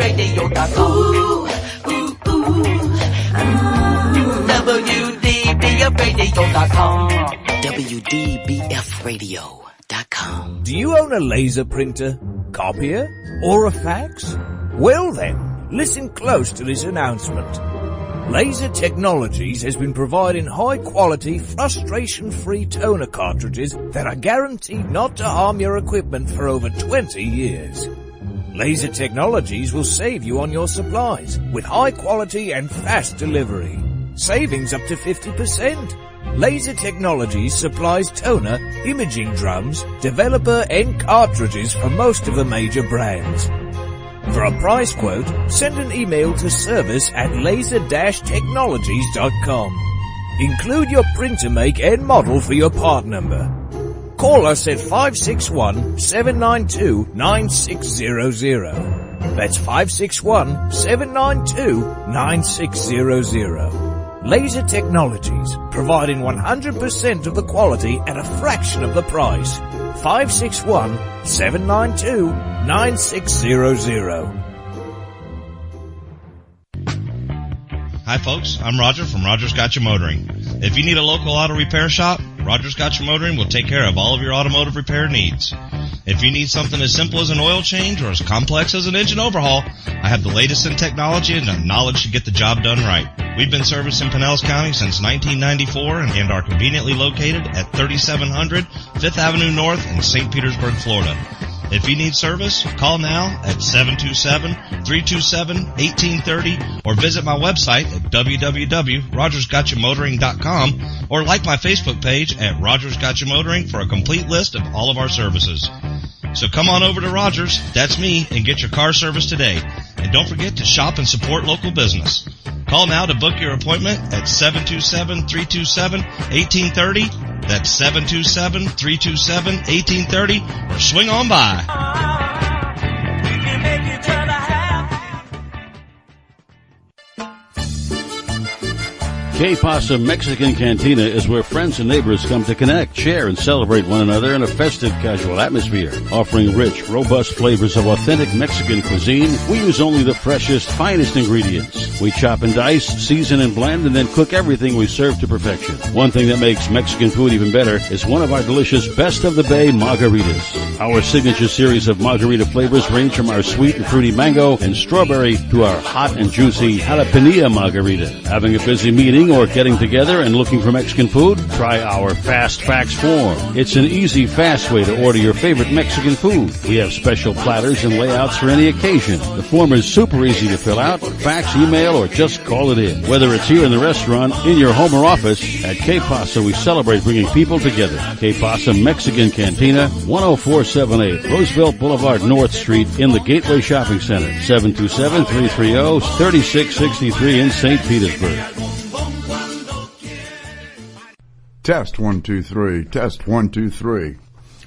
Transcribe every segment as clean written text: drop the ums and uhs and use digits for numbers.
WDBFradio.com. WDBFradio.com. WDBFradio.com. Do you own a laser printer, copier, or a fax? Well then, listen close to this announcement. Laser Technologies has been providing high-quality, frustration-free toner cartridges that are guaranteed not to harm your equipment for over 20 years. Laser Technologies will save you on your supplies with high quality and fast delivery. Savings up to 50%. Laser Technologies supplies toner, imaging drums, developer and cartridges for most of the major brands. For a price quote, send an email to service@laser-technologies.com. Include your printer make and model for your part number. Call us at 561-792-9600. That's 561-792-9600. Laser Technologies, providing 100% of the quality at a fraction of the price. 561-792-9600. Hi folks, I'm Roger from Roger's Gotcha Motoring. If you need a local auto repair shop, Roger's Gotcha Motoring will take care of all of your automotive repair needs. If you need something as simple as an oil change or as complex as an engine overhaul, I have the latest in technology and the knowledge to get the job done right. We've been servicing Pinellas County since 1994 and are conveniently located at 3700 5th Avenue North in St. Petersburg, Florida. If you need service, call now at 727-327-1830 or visit my website at www.rogersgotchamotoring.com or like my Facebook page at Rogers Gotcha Motoring for a complete list of all of our services. So come on over to Rogers, that's me, and get your car service today. And don't forget to shop and support local business. Call now to book your appointment at 727-327-1830. That's 727-327-1830, or swing on by. Que Pasa Mexican Cantina is where friends and neighbors come to connect, share, and celebrate one another in a festive, casual atmosphere. Offering rich, robust flavors of authentic Mexican cuisine, we use only the freshest, finest ingredients. We chop and dice, season and blend, and then cook everything we serve to perfection. One thing that makes Mexican food even better is one of our delicious Best of the Bay margaritas. Our signature series of margarita flavors range from our sweet and fruity mango and strawberry to our hot and juicy jalapeno margarita. Having a busy meeting or getting together and looking for Mexican food? Try our Fast Fax form. It's an easy, fast way to order your favorite Mexican food. We have special platters and layouts for any occasion. The form is super easy to fill out. Fax, email, or just call it in. Whether it's here in the restaurant, in your home or office, at Que Pasa we celebrate bringing people together. Que Pasa Mexican Cantina, 10478 Roosevelt Boulevard North Street in the Gateway Shopping Center, 727-330-3663 in St. Petersburg. Test 1 2 3. Test 1 2 3.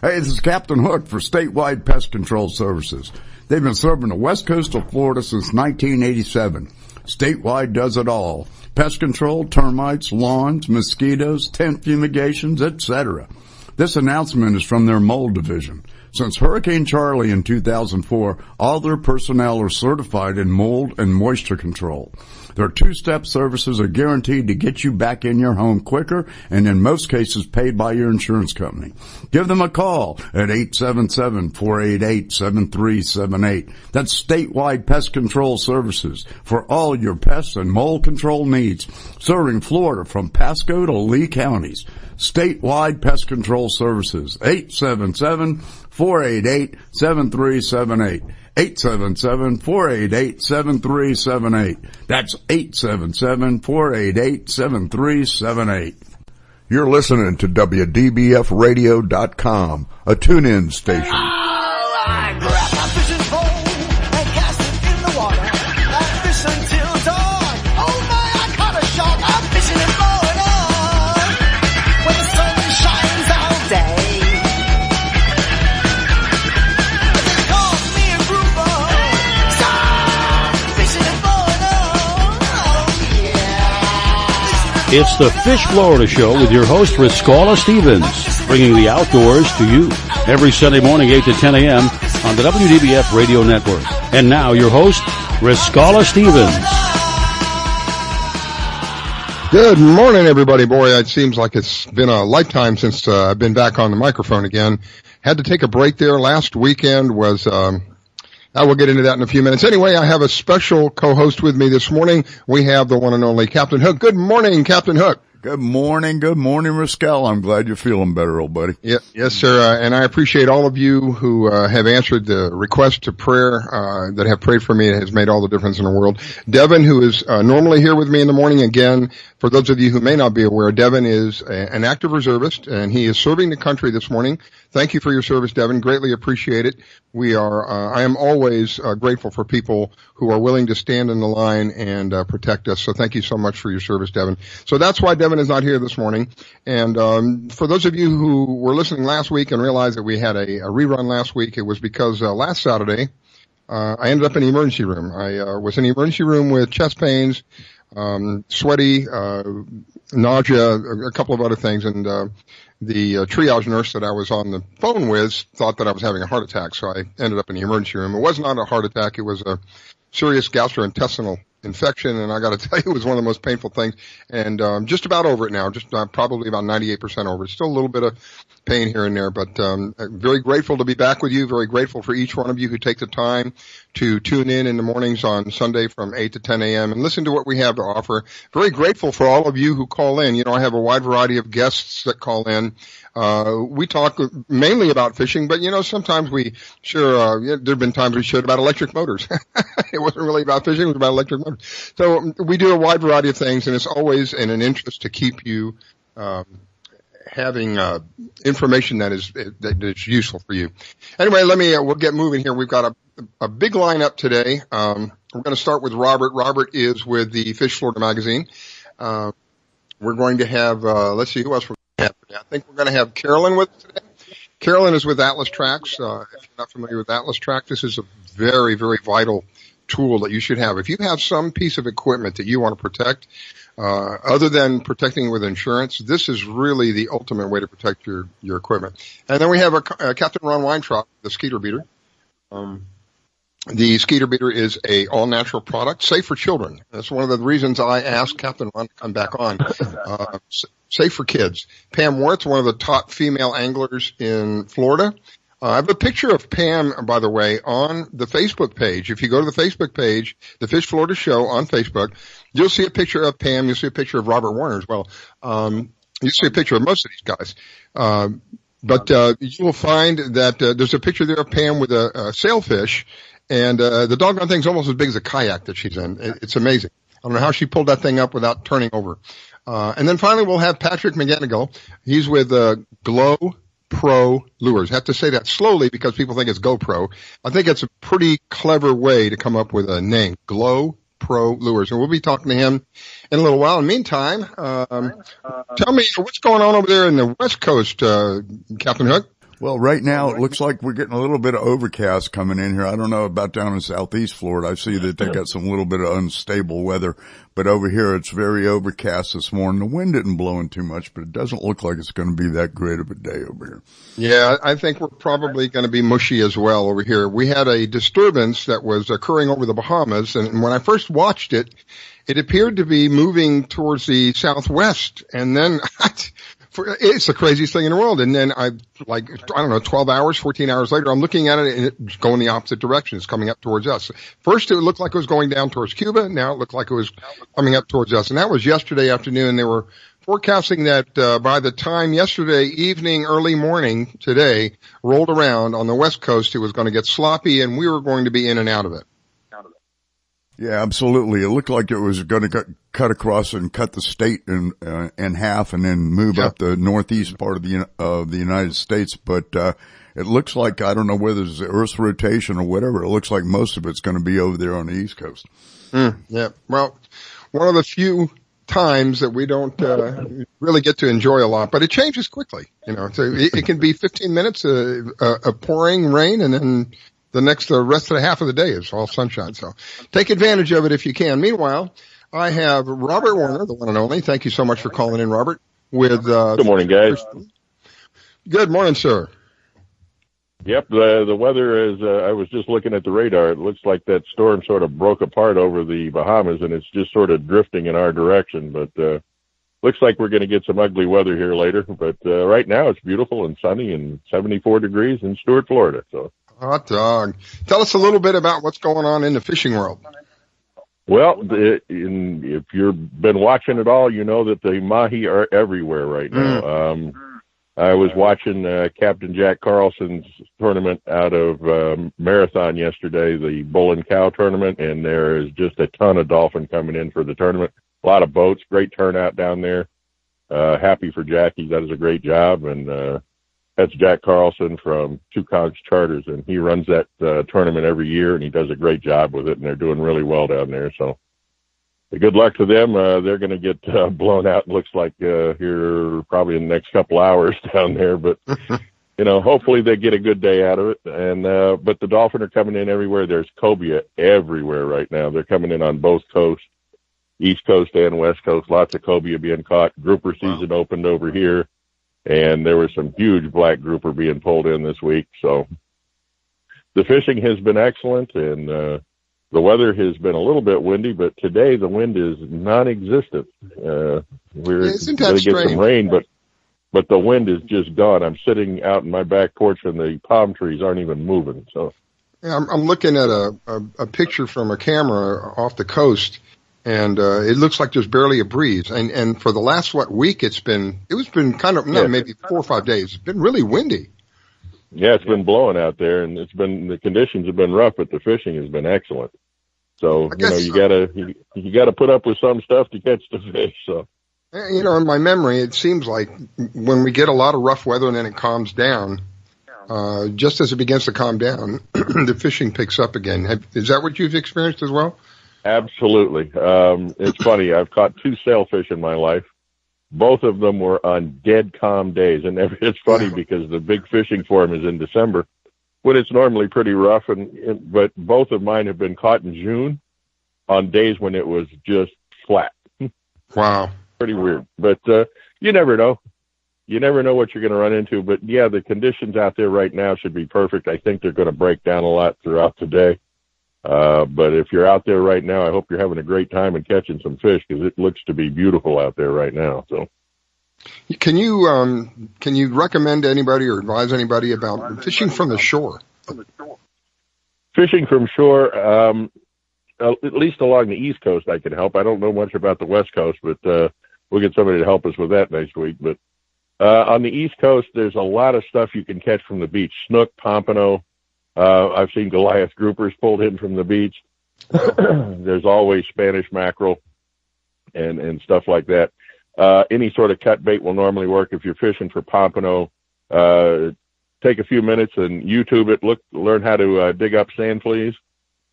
Hey, this is Captain Hook for Statewide Pest Control Services. They've been serving the west coast of Florida since 1987. Statewide does it all. Pest control, termites, lawns, mosquitoes, tent fumigations, etc. This announcement is from their mold division. Since Hurricane Charlie in 2004, all their personnel are certified in mold and moisture control. Their two-step services are guaranteed to get you back in your home quicker and in most cases paid by your insurance company. Give them a call at 877-488-7378. That's Statewide Pest Control Services for all your pest and mold control needs, serving Florida from Pasco to Lee counties. Statewide Pest Control Services, 877-488-7378. 877-488-7378. That's 877-488-7378. You're listening to WDBFradio.com, a tune-in station. I grab my fishing pole and cast it in the water. I fish until dawn. Oh my, I caught a shark. I'm fishing and blowing on when the sun shines all day. They call me a grouper. Stop fishing and blowing on. Oh yeah. Fishing and It's the Fish Florida Show with your host, Riscala Stevens, bringing the outdoors to you every Sunday morning, 8 to 10 a.m. on the WDBF Radio Network. And now your host, Riscala Stevens. Good morning, everybody. Boy, it seems like it's been a lifetime since I've been back on the microphone again. Had to take a break there. Last weekend was... I will get into that in a few minutes. Anyway, I have a special co-host with me this morning. We have the one and only Captain Hook. Good morning, Captain Hook. Good morning, Riscal. I'm glad you're feeling better, old buddy. Yeah, yes, sir. And I appreciate all of you who have answered the request to prayer that have prayed for me. It has made all the difference in the world. Devin, who is normally here with me in the morning, again, for those of you who may not be aware, Devin is an active reservist, and he is serving the country this morning. Thank you for your service, Devin. Greatly appreciate it. I am always grateful for people who are willing to stand in the line and protect us. So thank you so much for your service, Devin. So that's why Devin is not here this morning. And for those of you who were listening last week and realized that we had a rerun last week, it was because last Saturday I ended up in the emergency room. I was in the emergency room with chest pains, sweaty, nausea, a couple of other things, and the triage nurse that I was on the phone with thought that I was having a heart attack, so I ended up in the emergency room. It was not a heart attack. It was a serious gastrointestinal infection, and I got to tell you, it was one of the most painful things. And just about over it now, just probably about 98% over it. Still a little bit of pain here and there, but very grateful to be back with you. Very grateful for each one of you who take the time to tune in the mornings on Sunday from 8 to 10 a.m. and listen to what we have to offer. Very grateful for all of you who call in. You know, I have a wide variety of guests that call in. We talk mainly about fishing, but, you know, sometimes there have been times we showed about electric motors. It wasn't really about fishing, it was about electric motors. So we do a wide variety of things, and it's always in an interest to keep you having information that is useful for you. Anyway, we'll get moving here. We've got a big lineup today. We're going to start with Robert. Robert is with the Fish Florida magazine. We're going to have, let's see, who else we're going to have today? I think we're going to have Carolyn with us today. Carolyn is with Atlas Tracks. If you're not familiar with Atlas Tracks, this is a very, very vital tool that you should have. If you have some piece of equipment that you want to protect, other than protecting with insurance, this is really the ultimate way to protect your equipment. And then we have Captain Ron Weintraub, the Skeeter Beater. The Skeeter Beater is a all-natural product, safe for children. That's one of the reasons I asked Captain Ron to come back on. Safe for kids. Pam Worth, one of the top female anglers in Florida. I have a picture of Pam, by the way, on the Facebook page. If you go to the Facebook page, the Fish Florida Show on Facebook, you'll see a picture of Pam. You'll see a picture of Robert Warner as well. You'll see a picture of most of these guys. But you will find that there's a picture there of Pam with a sailfish, and the doggone thing's almost as big as a kayak that she's in. It's amazing. I don't know how she pulled that thing up without turning over. And then finally we'll have Patrick McGanigal. He's with Glow Pro Lures. I have to say that slowly because people think it's GoPro. I think it's a pretty clever way to come up with a name, Glow Pro Lures. And we'll be talking to him in a little while. In the meantime, tell me what's going on over there in the West Coast, Captain Hook. Well, right now it looks like we're getting a little bit of overcast coming in here. I don't know about down in southeast Florida. I see that they got some little bit of unstable weather, but over here it's very overcast this morning. The wind isn't blowing too much, but it doesn't look like it's going to be that great of a day over here. Yeah, I think we're probably going to be mushy as well over here. We had a disturbance that was occurring over the Bahamas, and when I first watched it, it appeared to be moving towards the southwest, and then it's the craziest thing in the world. And then 12 hours, 14 hours later, I'm looking at it and it's going the opposite direction. It's coming up towards us. First, it looked like it was going down towards Cuba. Now it looked like it was coming up towards us. And that was yesterday afternoon. They were forecasting that by the time yesterday evening, early morning today rolled around on the West Coast, it was going to get sloppy and we were going to be in and out of it. Yeah, absolutely. It looked like it was going to cut across and cut the state in half and then move up the northeast part of the United States. But, it looks like, I don't know whether it's the Earth's rotation or whatever, it looks like most of it's going to be over there on the East Coast. Yeah. Well, one of the few times that we don't, really get to enjoy a lot, but it changes quickly. You know, so it can be 15 minutes of pouring rain and then the rest of the half of the day is all sunshine. So take advantage of it if you can. Meanwhile, I have Robert Warner, the one and only. Thank you so much for calling in, Robert. With Good morning, guys. Good morning, sir. Yep, the weather is, I was just looking at the radar. It looks like that storm sort of broke apart over the Bahamas, and it's just sort of drifting in our direction. But looks like we're going to get some ugly weather here later. But right now it's beautiful and sunny and 74 degrees in Stuart, Florida. So Hot dog. Tell us a little bit about what's going on in the fishing world. Well, if you've been watching it all, you know that the mahi are everywhere right now. I was watching Captain Jack Carlson's tournament out of Marathon yesterday, the Bull and Cow tournament, and there is just a ton of dolphin coming in for the tournament. A lot of boats, great turnout down there. Happy for Jack. He does a great job, and that's Jack Carlson from Two Conchs Charters, and he runs that tournament every year, and he does a great job with it, and they're doing really well down there. So good luck to them. They're going to get blown out, looks like, here probably in the next couple hours down there. But, you know, hopefully they get a good day out of it. And but the dolphin are coming in everywhere. There's cobia everywhere right now. They're coming in on both coasts, East Coast and West Coast. Lots of cobia being caught. Grouper season opened over here, and there was some huge black grouper being pulled in this week. So the fishing has been excellent, and the weather has been a little bit windy, but today the wind is non-existent. We're going to get some rain, but the wind is just gone. I'm sitting out in my back porch, and the palm trees aren't even moving. So, yeah, I'm looking at a picture from a camera off the coast, and it looks like there's barely a breeze. And for the last week, it's been kind of maybe 4 or 5 days. It's been really windy. Yeah, it's been blowing out there, and the conditions have been rough, but the fishing has been excellent. So, you know, you gotta put up with some stuff to catch the fish. So, you know, in my memory, it seems like when we get a lot of rough weather and then it calms down, just as it begins to calm down, the fishing picks up again. Is that what you've experienced as well? Absolutely. It's funny. I've caught 2 sailfish in my life. Both of them were on dead calm days, and it's funny because the big fishing for them is in December, when it's normally pretty rough. But both of mine have been caught in June on days when it was just flat. Wow, pretty weird. But you never know. You never know what you're going to run into. But yeah, the conditions out there right now should be perfect. I think they're going to break down a lot throughout the day. But if you're out there right now, I hope you're having a great time and catching some fish, because it looks to be beautiful out there right now. So, can you recommend anybody or advise anybody about fishing from the shore? Fishing from shore, at least along the East Coast, I can help. I don't know much about the West Coast, but we'll get somebody to help us with that next week. But on the East Coast, there's a lot of stuff you can catch from the beach: snook, pompano. I've seen Goliath groupers pulled in from the beach. There's always Spanish mackerel and stuff like that. Any sort of cut bait will normally work. If you're fishing for pompano, take a few minutes and YouTube it. Learn how to dig up sand fleas.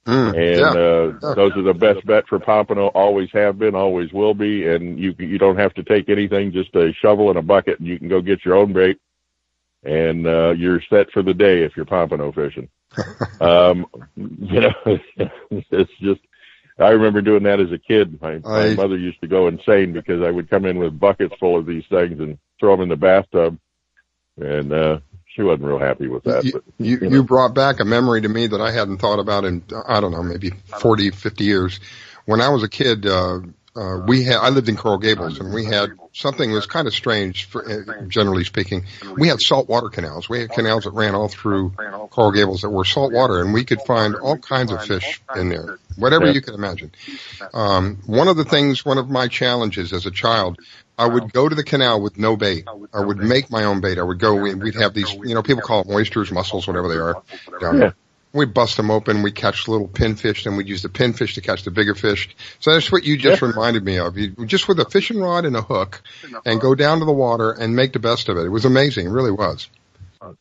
Those are the best bet for pompano. Always have been, always will be. And you don't have to take anything, just a shovel and a bucket, and you can go get your own bait. And you're set for the day if you're pompano fishing. You know, it's just, I remember doing that as a kid. My mother used to go insane because I would come in with buckets full of these things and throw them in the bathtub, and she wasn't real happy with that. You brought back a memory to me that I hadn't thought about in, I don't know, maybe 40, 50 years. When I was a kid, I lived in Coral Gables, and we had something that was kind of strange, generally speaking. We had saltwater canals. We had canals that ran all through Coral Gables that were saltwater, and we could find all kinds of fish in there, whatever you could imagine. One of my challenges as a child, I would go to the canal with no bait. I would make my own bait. We'd have these, people call them oysters, mussels, whatever they are, down there. We bust them open. We catch little pinfish, and we'd use the pinfish to catch the bigger fish. So that's what you just reminded me of. You just with a fishing rod and a hook, and go down to the water and make the best of it. It was amazing. It really was.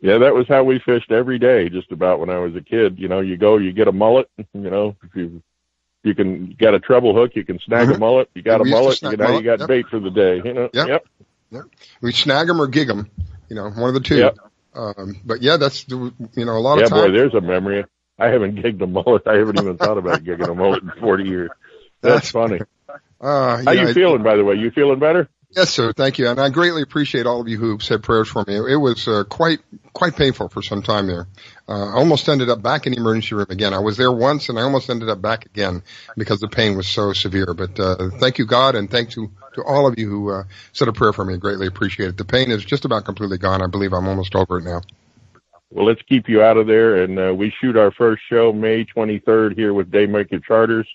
Yeah, that was how we fished every day, just about when I was a kid. You go, you get a mullet. If you got a treble hook, you can snag a mullet. You got a mullet, you got bait for the day. Yep. We snag them or gig them. One of the two. Yep. But yeah, that's, a lot of time. Yeah, boy, there's a memory. I haven't gigged a mullet. I haven't even thought about gigging a mullet in 40 years. That's funny. How you feeling, by the way? You feeling better? Yes, sir. Thank you. And I greatly appreciate all of you who said prayers for me. It was quite painful for some time there. I almost ended up back in the emergency room again. I was there once, and I almost ended up back again because the pain was so severe. But thank you, God, and thank you to all of you who said a prayer for me. I greatly appreciate it. The pain is just about completely gone. I believe I'm almost over it now. Well, let's keep you out of there. And we shoot our first show May 23rd here with Daymaker Charters.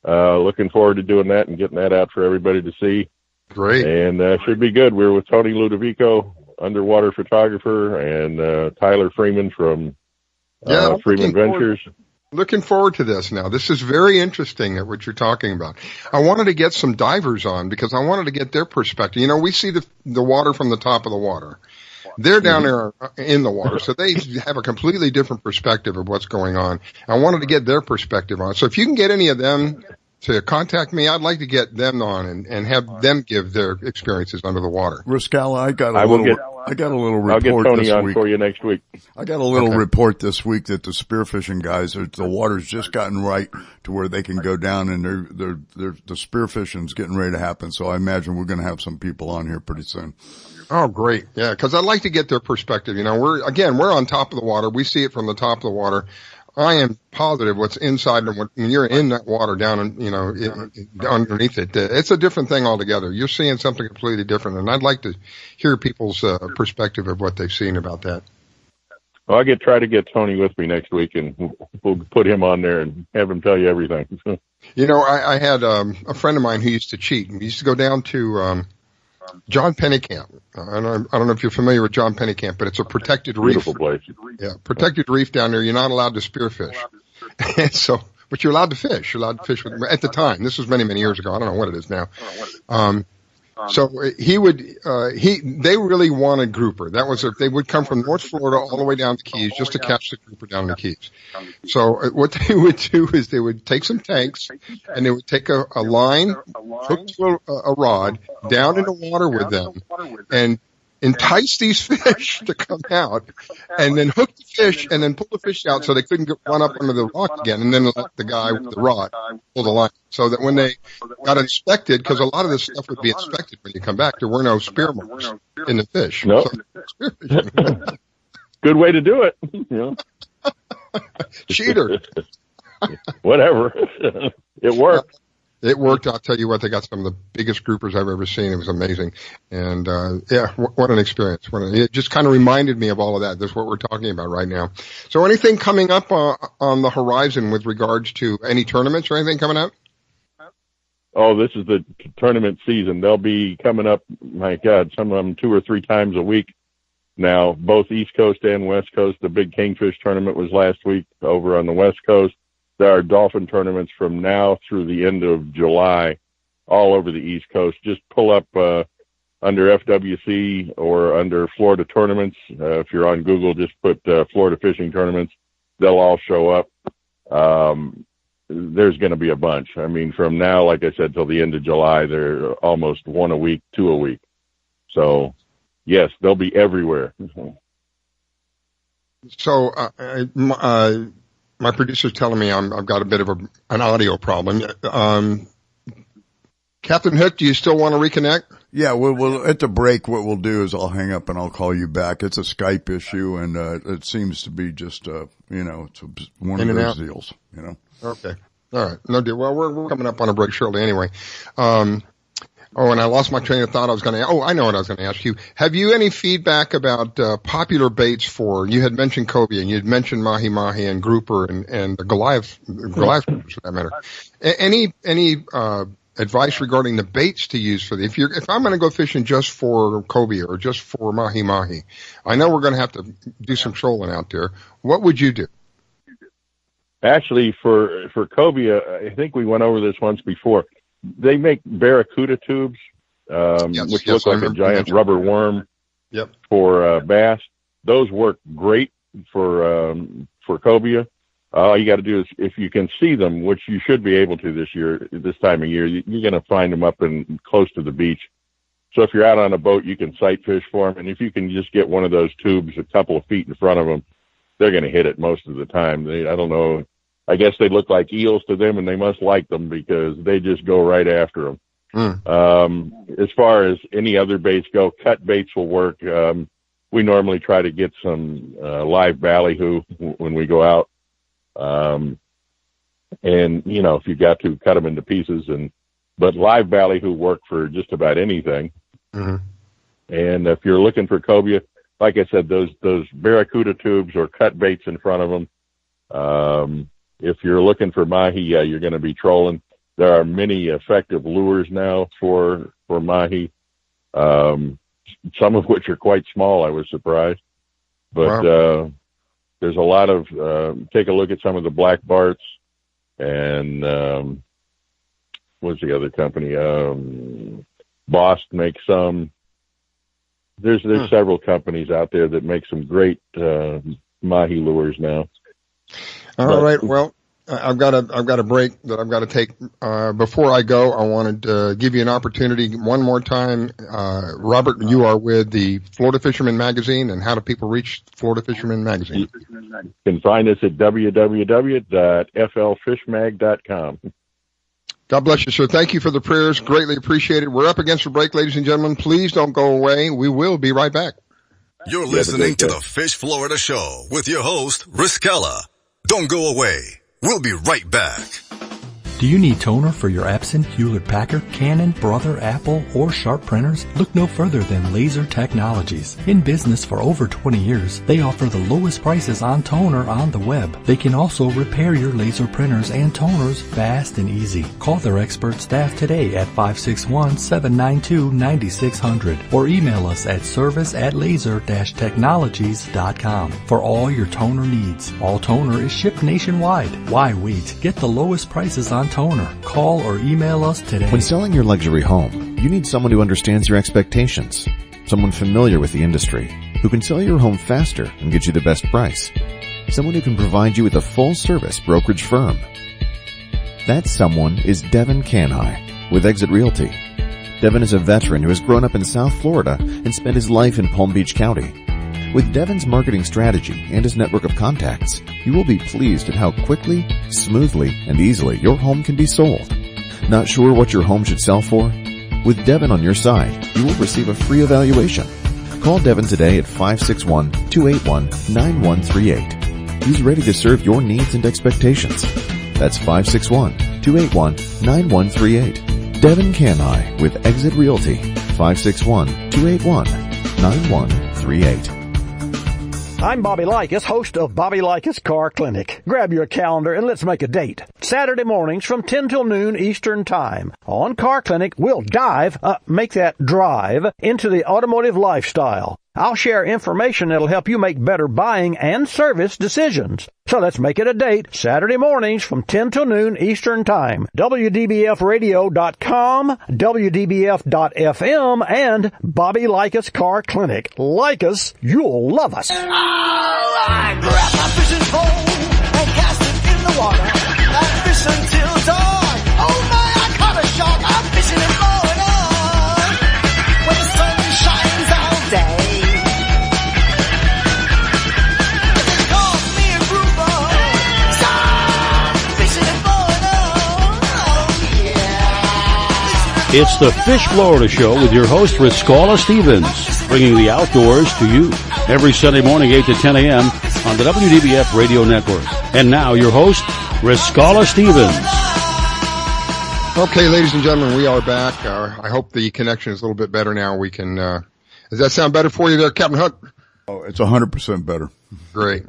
Looking forward to doing that and getting that out for everybody to see. Great. And should be good. We're with Tony Ludovico, underwater photographer, and Tyler Freeman from Freeman Ventures. Looking forward to this now. This is very interesting what you're talking about. I wanted to get some divers on because I wanted to get their perspective. You know, we see the water from the top of the water. They're down there in the water, so they have a completely different perspective of what's going on. I wanted to get their perspective on it. So if you can get any of them to contact me, I'd like to get them on and have them give their experiences under the water. Riscala, I got a little report. I'll get Tony this on week for you next week. I got a little report this week that the spearfishing guys, the water's just gotten right to where they can go down, and the spearfishing's getting ready to happen. So I imagine we're going to have some people on here pretty soon. Oh, great. Yeah, because I'd like to get their perspective. You know, we're on top of the water. We see it from the top of the water. I am positive what's inside, when you're in that water down, underneath it, it's a different thing altogether. You're seeing something completely different, and I'd like to hear people's perspective of what they've seen about that. Well, try to get Tony with me next week, and we'll put him on there and have him tell you everything. You know, I had a friend of mine who used to cheat. He used to go down to John Pennekamp. I don't know if you're familiar with John Pennekamp, but it's a protected reef. Beautiful place. Yeah, protected reef down there. You're not allowed to spearfish. So, but you're allowed to fish. You're allowed to fish at the time. This was many, many years ago. I don't know what it is now. So they really wanted grouper. That was they would come from North Florida all the way down to Keys just to catch the grouper down in the Keys. So what they would do is they would take some tanks and they would take a line hooked to a rod down in the water with them and entice these fish to come out and then hook the fish and then pull the fish out so they couldn't run up under the rock again, and then let the guy with the rod pull the line so that when they got inspected, because a lot of this stuff would be inspected when you come back, there were no spear marks in the fish. Nope. So, good way to do it. You know? Cheater. Whatever. It worked. It worked. I'll tell you what, they got some of the biggest groupers I've ever seen. It was amazing. And, what an experience. It just kind of reminded me of all of that. That's what we're talking about right now. So anything coming up on the horizon with regards to any tournaments or anything coming up? Oh, this is the tournament season. They'll be coming up, my God, some of them 2 or 3 times a week now, both East Coast and West Coast. The big Kingfish tournament was last week over on the West Coast. There are dolphin tournaments from now through the end of July all over the East Coast. Just pull up under FWC or under Florida tournaments. If you're on Google, just put Florida fishing tournaments. They'll all show up. There's going to be a bunch. I mean, from now, like I said, till the end of July, they're almost 1 a week, 2 a week. So, yes, they'll be everywhere. So, my producer's telling me I've got a bit of an audio problem. Captain Hook, do you still want to reconnect? Yeah, we'll at the break, what we'll do is I'll hang up and I'll call you back. It's a Skype issue, and it seems to be just, it's one of those deals, you know. Okay. All right. No deal. Well, we're coming up on a break shortly anyway. And I lost my train of thought. I know what I was going to ask you. Have you any feedback about popular baits you had mentioned cobia, and you had mentioned mahi-mahi and grouper and the Goliath groupers for that matter. Any advice regarding the baits to use for if I'm going to go fishing just for cobia or just for mahi-mahi, I know we're going to have to do some trolling out there. What would you do? Actually, for cobia, I think we went over this once before. They make barracuda tubes, which look like a giant rubber worm. Yep. For bass. Those work great for cobia. All you got to do is, if you can see them, which you should be able to this time of year, you're going to find them up close to the beach. So if you're out on a boat, you can sight fish for them. And if you can just get one of those tubes a couple of feet in front of them, they're going to hit it most of the time. I don't know. I guess they look like eels to them, and they must like them because they just go right after them. As far as any other baits go, cut baits will work. We normally try to get some live ballyhoo when we go out. And, you know, if you got to, cut them into pieces. But live ballyhoo work for just about anything. And if you're looking for cobia, like I said, those barracuda tubes or cut baits in front of them. If you're looking for mahi, you're going to be trolling. There are many effective lures now for mahi, some of which are quite small. I was surprised, but there's a lot of. Take a look at some of the black barts, and what's the other company? Bost makes some. There's several companies out there that make some great mahi lures now. All right. Well, I've got a break that I've got to take. Before I go, I wanted to give you an opportunity one more time. Robert, you are with the Florida Fisherman Magazine, and how do people reach Florida Fisherman Magazine? You can find us at www.flfishmag.com. God bless you, sir. Thank you for the prayers. Greatly appreciated. We're up against the break, ladies and gentlemen. Please don't go away. We will be right back. You're listening to the Fish Florida Show with your host, Riskella. Don't go away. We'll be right back. Do you need toner for your Epson, Hewlett-Packard, Canon, Brother, Apple, or Sharp printers? Look no further than Laser Technologies. In business for over 20 years, they offer the lowest prices on toner on the web. They can also repair your laser printers and toners fast and easy. Call their expert staff today at 561-792-9600 or email us at service@laser-technologies.com for all your toner needs. All toner is shipped nationwide. Why wait? Get the lowest prices on toner. Call or email us today. When selling your luxury home, you need someone who understands your expectations, someone familiar with the industry, who can sell your home faster and get you the best price, someone who can provide you with a full-service brokerage firm. That someone is Devin Canhigh with Exit Realty. Devin is a veteran who has grown up in South Florida and spent his life in Palm Beach County. With Devin's marketing strategy and his network of contacts, you will be pleased at how quickly, smoothly, and easily your home can be sold. Not sure what your home should sell for? With Devin on your side, you will receive a free evaluation. Call Devin today at 561-281-9138. He's ready to serve your needs and expectations. That's 561-281-9138. Devin Canhigh with Exit Realty, 561-281-9138. I'm Bobby Likas, host of Bobby Likas Car Clinic. Grab your calendar and let's make a date. Saturday mornings from 10 till noon Eastern Time. On Car Clinic, we'll drive into the automotive lifestyle. I'll share information that'll help you make better buying and service decisions. So let's make it a date, Saturday mornings from 10 till noon Eastern Time. WDBFradio.com, WDBF.FM, and Bobby Likas Car Clinic. Like us, you'll love us. Oh, I grab my fishing pole and cast it in the water. I fish until dawn. Oh my, I caught a shark. I'm fishing and blowing on. When the sun shines all day. It's the Fish Florida Show with your host, Riskella Stevens, bringing the outdoors to you every Sunday morning, 8 to 10 a.m. on the WDBF Radio Network. And now, your host, Riskella Stevens. Okay, ladies and gentlemen, we are back. I hope the connection is a little bit better now. We can, does that sound better for you there, Captain Hook? Oh, it's 100% better. Great.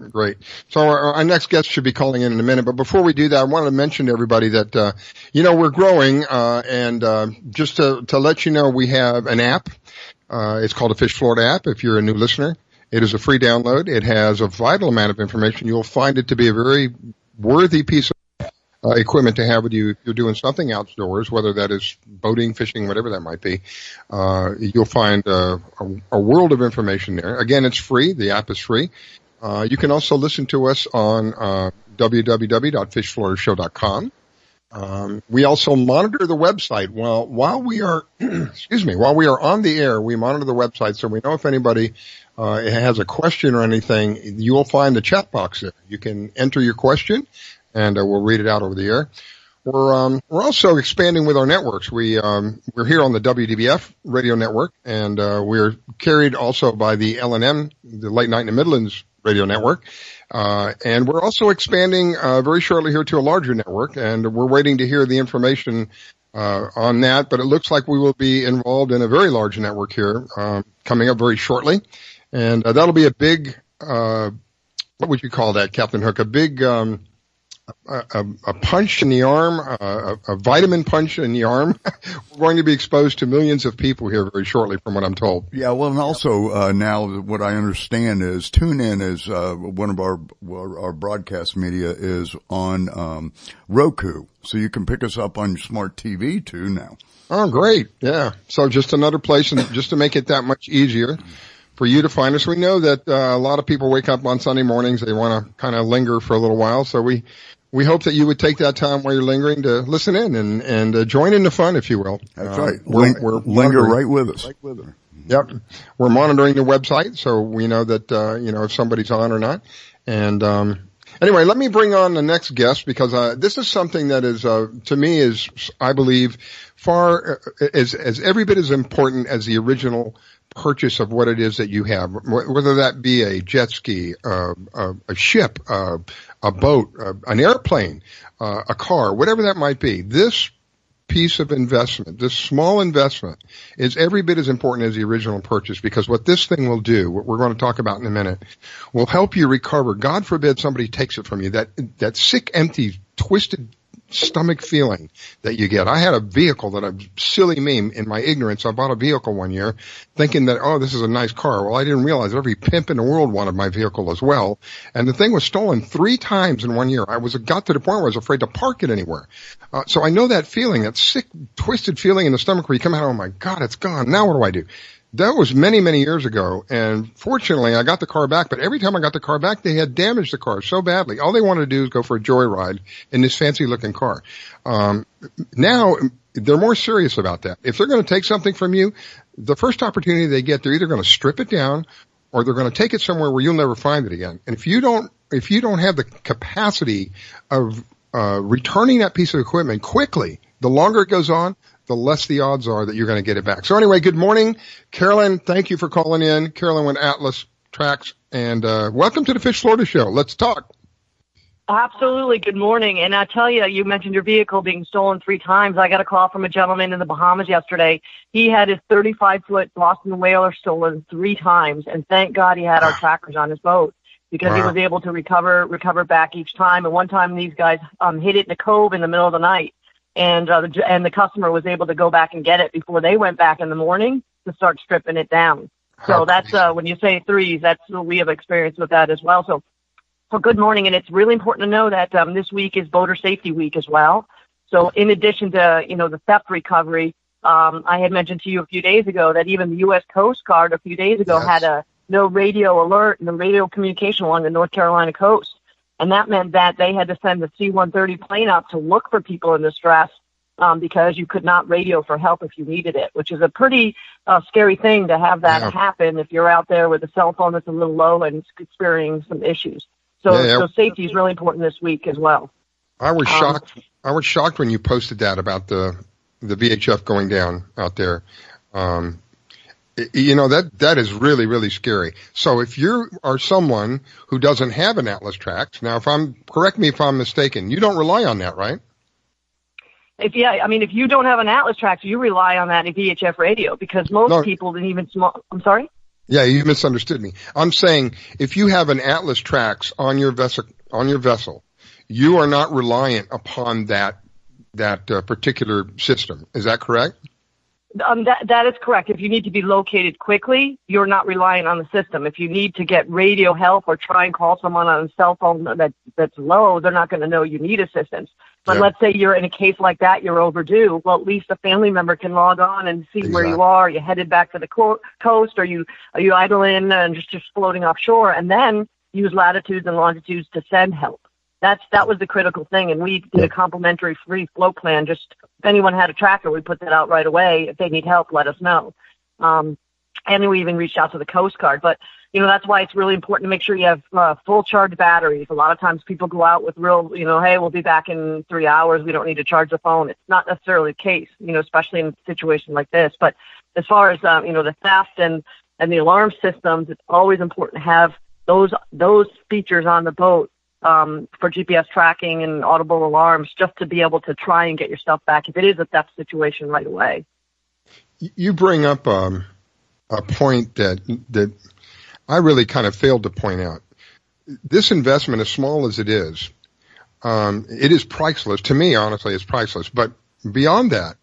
So our next guest should be calling in a minute, but before we do that, I wanted to mention to everybody that, we're growing, and just to let you know, we have an app. It's called the Fish Florida app if you're a new listener. It is a free download. It has a vital amount of information. You'll find it to be a very worthy piece of equipment to have with you if you're doing something outdoors, whether that is boating, fishing, whatever that might be. You'll find a world of information there. Again, it's free. The app is free. You can also listen to us on www.fishfloridashow.com. We also monitor the website. Well, while we are while we are on the air, we monitor the website so we know if anybody has a question or anything. You will find the chat box there. You can enter your question, and we'll read it out over the air. We're also expanding with our networks. We're here on the WDBF radio network, and we're carried also by the LNM, the Late Night in the Midlands radio network. And we're also expanding very shortly here to a larger network, and we're waiting to hear the information on that. But it looks like we will be involved in a very large network here coming up very shortly, and that'll be a big what would you call that, Captain Hook? A big a punch in the arm, a vitamin punch in the arm. We're going to be exposed to millions of people here very shortly, from what I'm told. Yeah, well, and also now what I understand is TuneIn is one of our broadcast media is on Roku, so you can pick us up on your smart TV too now. Oh, great! Yeah, so just another place, and just to make it that much easier for you to find us. We know that a lot of people wake up on Sunday mornings, they want to kind of linger for a little while, so we hope that you would take that time while you're lingering to listen in and join in the fun, if you will. That's right. We're linger right with us. Yep. We're monitoring the website, so we know that, if somebody's on or not. And, anyway, let me bring on the next guest, because, this is something that is, to me is, I believe, as every bit as important as the original purchase of what it is that you have, whether that be a jet ski, a ship, a boat, an airplane, a car, whatever that might be. This piece of investment, this small investment, is every bit as important as the original purchase, because what this thing will do, what we're going to talk about in a minute, will help you recover. God forbid somebody takes it from you, that sick, empty, twisted stomach feeling that you get. I had a vehicle that silly me in my ignorance. I bought a vehicle one year thinking that, oh, this is a nice car. Well, I didn't realize every pimp in the world wanted my vehicle as well. And the thing was stolen 3 times in 1 year. I got to the point where I was afraid to park it anywhere. So I know that feeling, that sick, twisted feeling in the stomach where you come out, oh my God, it's gone. Now what do? That was many, many years ago, and fortunately I got the car back, but every time I got the car back, they had damaged the car so badly. All they wanted to do is go for a joyride in this fancy looking car. Now they're more serious about that. If they're going to take something from you, the first opportunity they get, they're either going to strip it down or they're going to take it somewhere where you'll never find it again. And if you don't have the capacity of returning that piece of equipment quickly, the longer it goes on, the less the odds are that you're going to get it back. So anyway, good morning, Carolyn. Thank you for calling in. Carolyn with Atlas Tracks, and welcome to the Fish Florida Show. Let's talk. Absolutely. Good morning. And I tell you, you mentioned your vehicle being stolen 3 times. I got a call from a gentleman in the Bahamas yesterday. He had his 35-foot Boston Whaler stolen 3 times, and thank God he had our trackers on his boat, because he was able to recover back each time. And one time these guys hit it in a cove in the middle of the night. And the customer was able to go back and get it before they went back in the morning to start stripping it down. So that's, when you say 3s, we have experience with that as well. So good morning. And it's really important to know that, this week is Boater Safety Week as well. So in addition to, the theft recovery, I had mentioned to you a few days ago that even the U.S. Coast Guard a few days ago had a no radio alert, no radio communication along the North Carolina coast. And that meant that they had to send the C-130 plane up to look for people in distress, because you could not radio for help if you needed it, which is a pretty scary thing to have that happen if you're out there with a cell phone that's a little low and experiencing some issues. So safety is really important this week as well. I was shocked. I was shocked when you posted that about the VHF going down out there. That is really, really scary. So if you are someone who doesn't have an Atlas Trax, now correct me if I'm mistaken, you don't rely on that, right? If you don't have an Atlas Trax, you rely on that VHF radio, because most people, and even small, I'm sorry? Yeah, you misunderstood me. I'm saying if you have an Atlas Trax on your vessel, you are not reliant upon that particular system. Is that correct? That is correct. If you need to be located quickly, you're not relying on the system. If you need to get radio help or try and call someone on a cell phone that's low, they're not going to know you need assistance. But let's say you're in a case like that, you're overdue. Well, at least a family member can log on and see where you are. Are you headed back to the coast? Are you idling and just floating offshore? And then use latitudes and longitudes to send help. That was the critical thing, and we did a complimentary free float plan. Just if anyone had a tracker, we put that out right away. If they need help, let us know. And we even reached out to the Coast Guard. But that's why it's really important to make sure you have full charge batteries. A lot of times people go out with real, hey, we'll be back in 3 hours. We don't need to charge the phone. It's not necessarily the case, especially in a situation like this. But as far as, the theft and the alarm systems, it's always important to have those features on the boat for GPS tracking and audible alarms, just to be able to try and get your stuff back if it is a theft situation right away. You bring up a point that I really kind of failed to point out. This investment, as small as it is priceless. To me, honestly, it's priceless. But beyond that,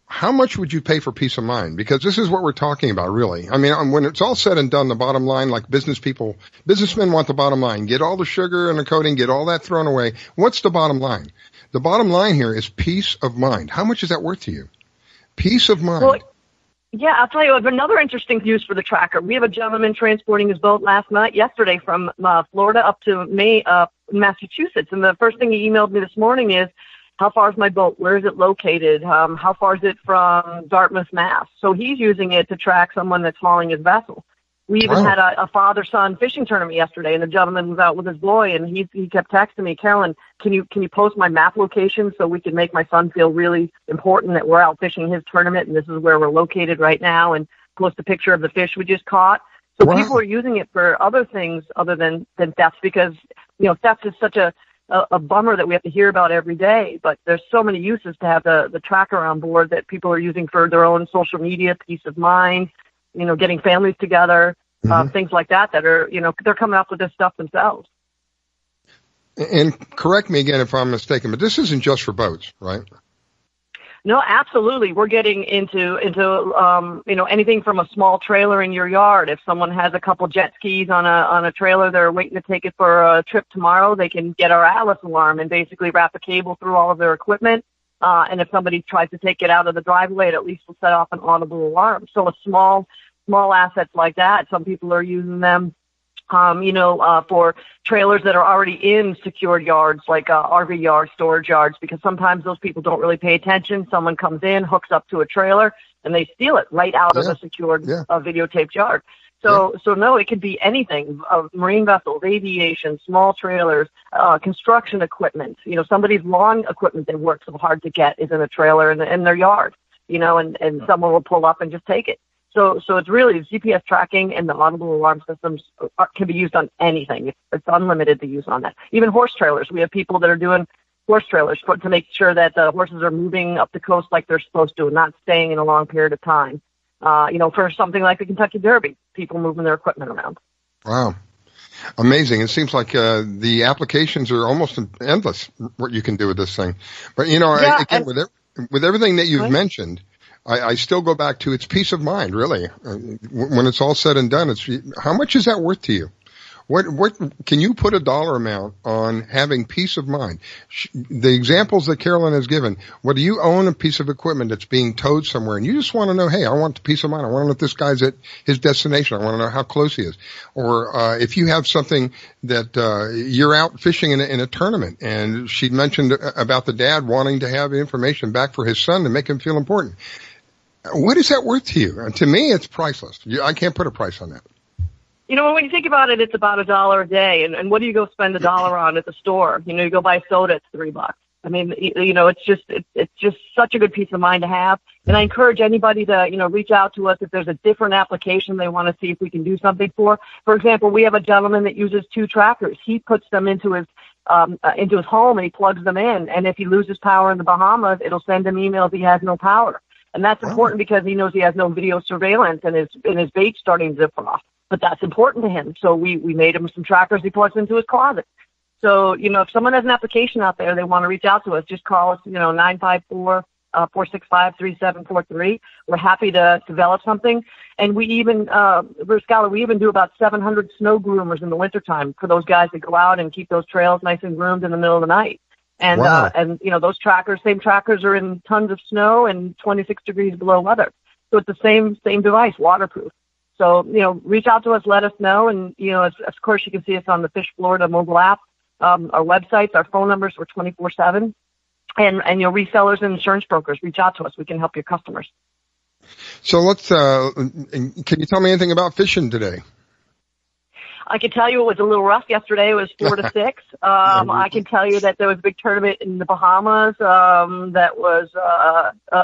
how much would you pay for peace of mind? Because this is what we're talking about, really. I mean, when it's all said and done, the bottom line, like businessmen want the bottom line. Get all the sugar and the coating, get all that thrown away. What's the bottom line? The bottom line here is peace of mind. How much is that worth to you? Peace of mind. Well, yeah, I'll tell you, another interesting use for the tracker. We have a gentleman transporting his boat yesterday from Florida up to Massachusetts. And the first thing he emailed me this morning is, how far is my boat? Where is it located? How far is it from Dartmouth, Mass? So he's using it to track someone that's hauling his vessel. We even had a father-son fishing tournament yesterday, and the gentleman was out with his boy, and he kept texting me, Carolyn, can you post my map location so we can make my son feel really important that we're out fishing his tournament, and this is where we're located right now, and post a picture of the fish we just caught. So people are using it for other things other than theft, because theft is such a bummer that we have to hear about every day, but there's so many uses to have the tracker on board that people are using for their own social media, peace of mind, getting families together, things like that are, they're coming up with this stuff themselves. And correct me again if I'm mistaken, but this isn't just for boats, right? No, absolutely. We're getting into anything from a small trailer in your yard. If someone has a couple jet skis on a trailer, they're waiting to take it for a trip tomorrow, they can get our Atlas alarm and basically wrap a cable through all of their equipment. And if somebody tries to take it out of the driveway, it at least will set off an audible alarm. So a small assets like that, some people are using them for trailers that are already in secured yards, like RV yards, storage yards, because sometimes those people don't really pay attention. Someone comes in, hooks up to a trailer, and they steal it right out of a secured videotaped yard. So no, it could be anything, marine vessels, aviation, small trailers, construction equipment. Somebody's lawn equipment they work so hard to get is in a trailer in their yard, and someone will pull up and just take it. So it's really GPS tracking, and the audible alarm systems can be used on anything. It's unlimited the use on that. Even horse trailers. We have people that are doing horse trailers to make sure that the horses are moving up the coast like they're supposed to and not staying in a long period of time. For something like the Kentucky Derby, people moving their equipment around. Wow. Amazing. It seems like the applications are almost endless, what you can do with this thing. But, again, with everything that you've mentioned, I still go back to its peace of mind, really. When it's all said and done, how much is that worth to you? What can you put a dollar amount on having peace of mind? The examples that Carolyn has given, whether you own a piece of equipment that's being towed somewhere and you just want to know, hey, I want the peace of mind. I want to know if this guy's at his destination. I want to know how close he is. Or if you have something that you're out fishing in a tournament, and she mentioned about the dad wanting to have information back for his son to make him feel important. What is that worth to you? To me, it's priceless. I can't put a price on that. When you think about it, it's about $1 a day. And what do you go spend $1 on at the store? You go buy soda, it's $3. I mean, it's just such a good peace of mind to have. And I encourage anybody to, reach out to us if there's a different application they want to see if we can do something for. For example, we have a gentleman that uses 2 trackers. He puts them into his home and he plugs them in. And if he loses power in the Bahamas, it'll send him emails if he has no power. And that's important because he knows he has no video surveillance and his bait's starting to zip off. But that's important to him. So we made him some trackers he plugs into his closet. So, if someone has an application out there, they want to reach out to us, just call us, 954-465-3743. We're happy to develop something. And we even, Riscala, we even do about 700 snow groomers in the wintertime for those guys that go out and keep those trails nice and groomed in the middle of the night. And, those same trackers are in tons of snow and 26 degrees below weather. So it's the same device, waterproof. So, reach out to us, let us know. And, of course, you can see us on the Fish Florida mobile app, our websites, our phone numbers. We're 24/7. And resellers and insurance brokers, reach out to us. We can help your customers. So can you tell me anything about fishing today? I can tell you it was a little rough yesterday. It was 4-6. I can tell you that there was a big tournament in the Bahamas that was